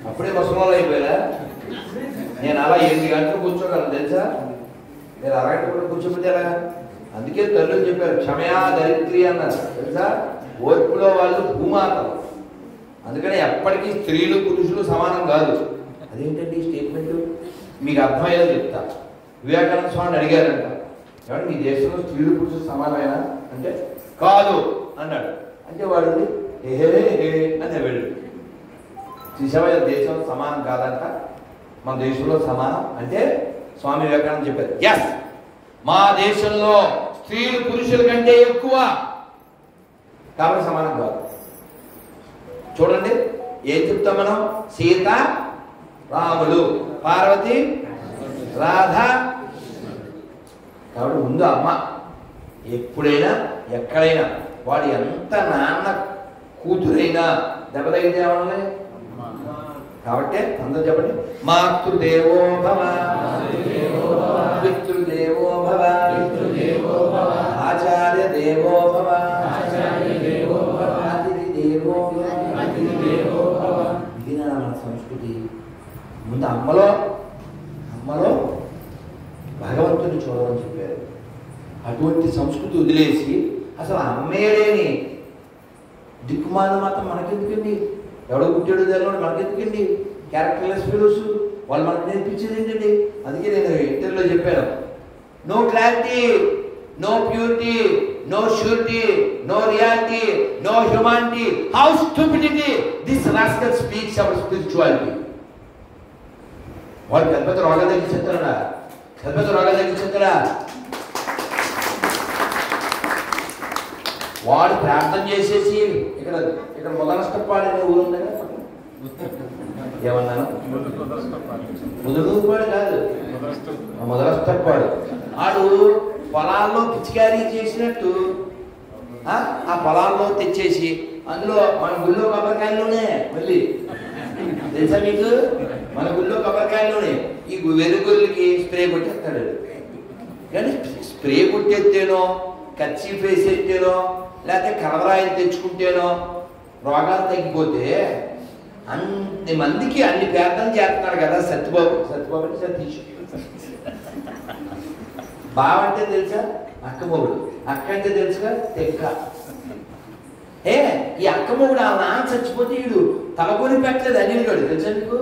అప్పుడే ముసలోళ్ళు అయిపోయా. నేను అలా 8 గంటలు కూర్చోగలను తెలుసా. మీరు అరగంట కూడా కూర్చోబెట్టే ఎలాగా. అందుకే తల్లులు చెప్పారు క్షమయా దరిద్రి అన్నారు తెలుసా. ఓర్పులో వాళ్ళు భూమాతలు. అందుకని ఎప్పటికీ స్త్రీలు పురుషులు సమానం కాదు. అదేంటండి స్టేట్మెంట్? మీకు అర్థమయ్యేదో చెప్తా. వివేకానంద స్వామిని అడిగారంట, ఏమంటే మీ దేశంలో స్త్రీలు పురుషులు సమానమేనా అంటే కాదు అన్నాడు. అంటే వాడు ఏహే అని వెళ్ళు. శ్రీశైవ దేశం సమానం కాదంట, మన దేశంలో సమానం అంటే స్వామి వివేకానంద చెప్పారు ఎస్, మా దేశంలో స్త్రీలు పురుషుల కంటే ఎక్కువ కాబట్టి సమానం కాదు. చూడండి ఏం చెప్తాం మనం, సీత రాములు, పార్వతి రాధ. కాబట్టి ముందు అమ్మ. ఎప్పుడైనా ఎక్కడైనా వాడు ఎంత నాన్న కూతురైనా దెబ్బతగితే ఏమన్నా. కాబట్టి అందరూ చెప్పండి, మాతృదేవో భవ పితృదేవో భవ ఆచార్య దేవో భవ అతిథి దేవో భవ. ఇది మన సంస్కృతి. ముందు అమ్మలో భగవంతుని చూడమని చెప్పారు. అటువంటి సంస్కృతి వదిలేసి అసలు అమ్మే లేని దిక్కుమాల మాత్రం మనకెందుకండి? ఎవడో పుట్టాడు తెలియదు మనకెందుకండి? క్యారెక్టర్లెస్ ఫెలోస్ వాళ్ళు మనకు నేర్పించేది ఏంటండి? అందుకే నేను ఇంటర్వ్యూలో చెప్పాను, no clarity, no purity, no surety, no reality, no humanity. How stupidity this rascal speaks our spirituality. వాళ్ళు పెద్ద రోగాలు తగ్గించారా? పెద్ద రోగాలు తగ్గించారా? వాడు ప్రార్థన చేసేసి ఇక్కడ మొదలష్టపాడు అనే ఊరు ఉంది కదా, ఏమన్నాను? ముదురుపాడు కాదు, మొదలష్టపాడు. వాడు పొలాల్లో పిచికారీ చేసినట్టు ఆ పొలాల్లో తెచ్చేసి అందులో మన గుళ్ళో కొబ్బరికాయల్లోనే మళ్ళీ తెలుసా మీకు, మన గుళ్ళో కొబ్బరికాయల్లోనే ఈ వెరుగుళ్ళకి స్ప్రే కొట్టేస్తాడు. కానీ స్ప్రే కొట్టేస్తేనో కర్చీఫ్ వేసేస్తేనో లేకపోతే కలవరాయిని తెచ్చుకుంటేనో రోగాలు తగ్గిపోతే అన్ని మందికి అన్ని ప్రార్థన చేస్తున్నాడు కదా సత్యబాబు. అంటే సతీష్. బావ అంటే తెలుసా అక్కమొగుడు, అక్క అంటే తెలుసుగా తెక్క. ఈ అక్కమొగుడు ఆ నాన్న చచ్చిపోతే వీడు తలకొని పెట్టలేదు అనిల్ గడు తెలుసా నీకు.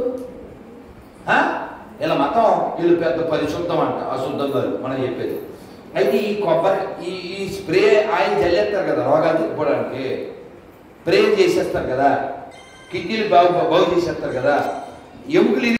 ఇలా మతం వీళ్ళు పెద్ద పరిశుద్ధం అంట, అశుద్ధం కాదు మనం చెప్పేది. అయితే ఈ కొబ్బరి ఈ స్ప్రే ఆయిల్ చల్లేస్తారు కదా రోగాలు తగ్గిపోవడానికి, స్ప్రే చేసేస్తారు కదా. కిడ్నీలు బాగు చేసేస్తారు కదా, ఎముకలు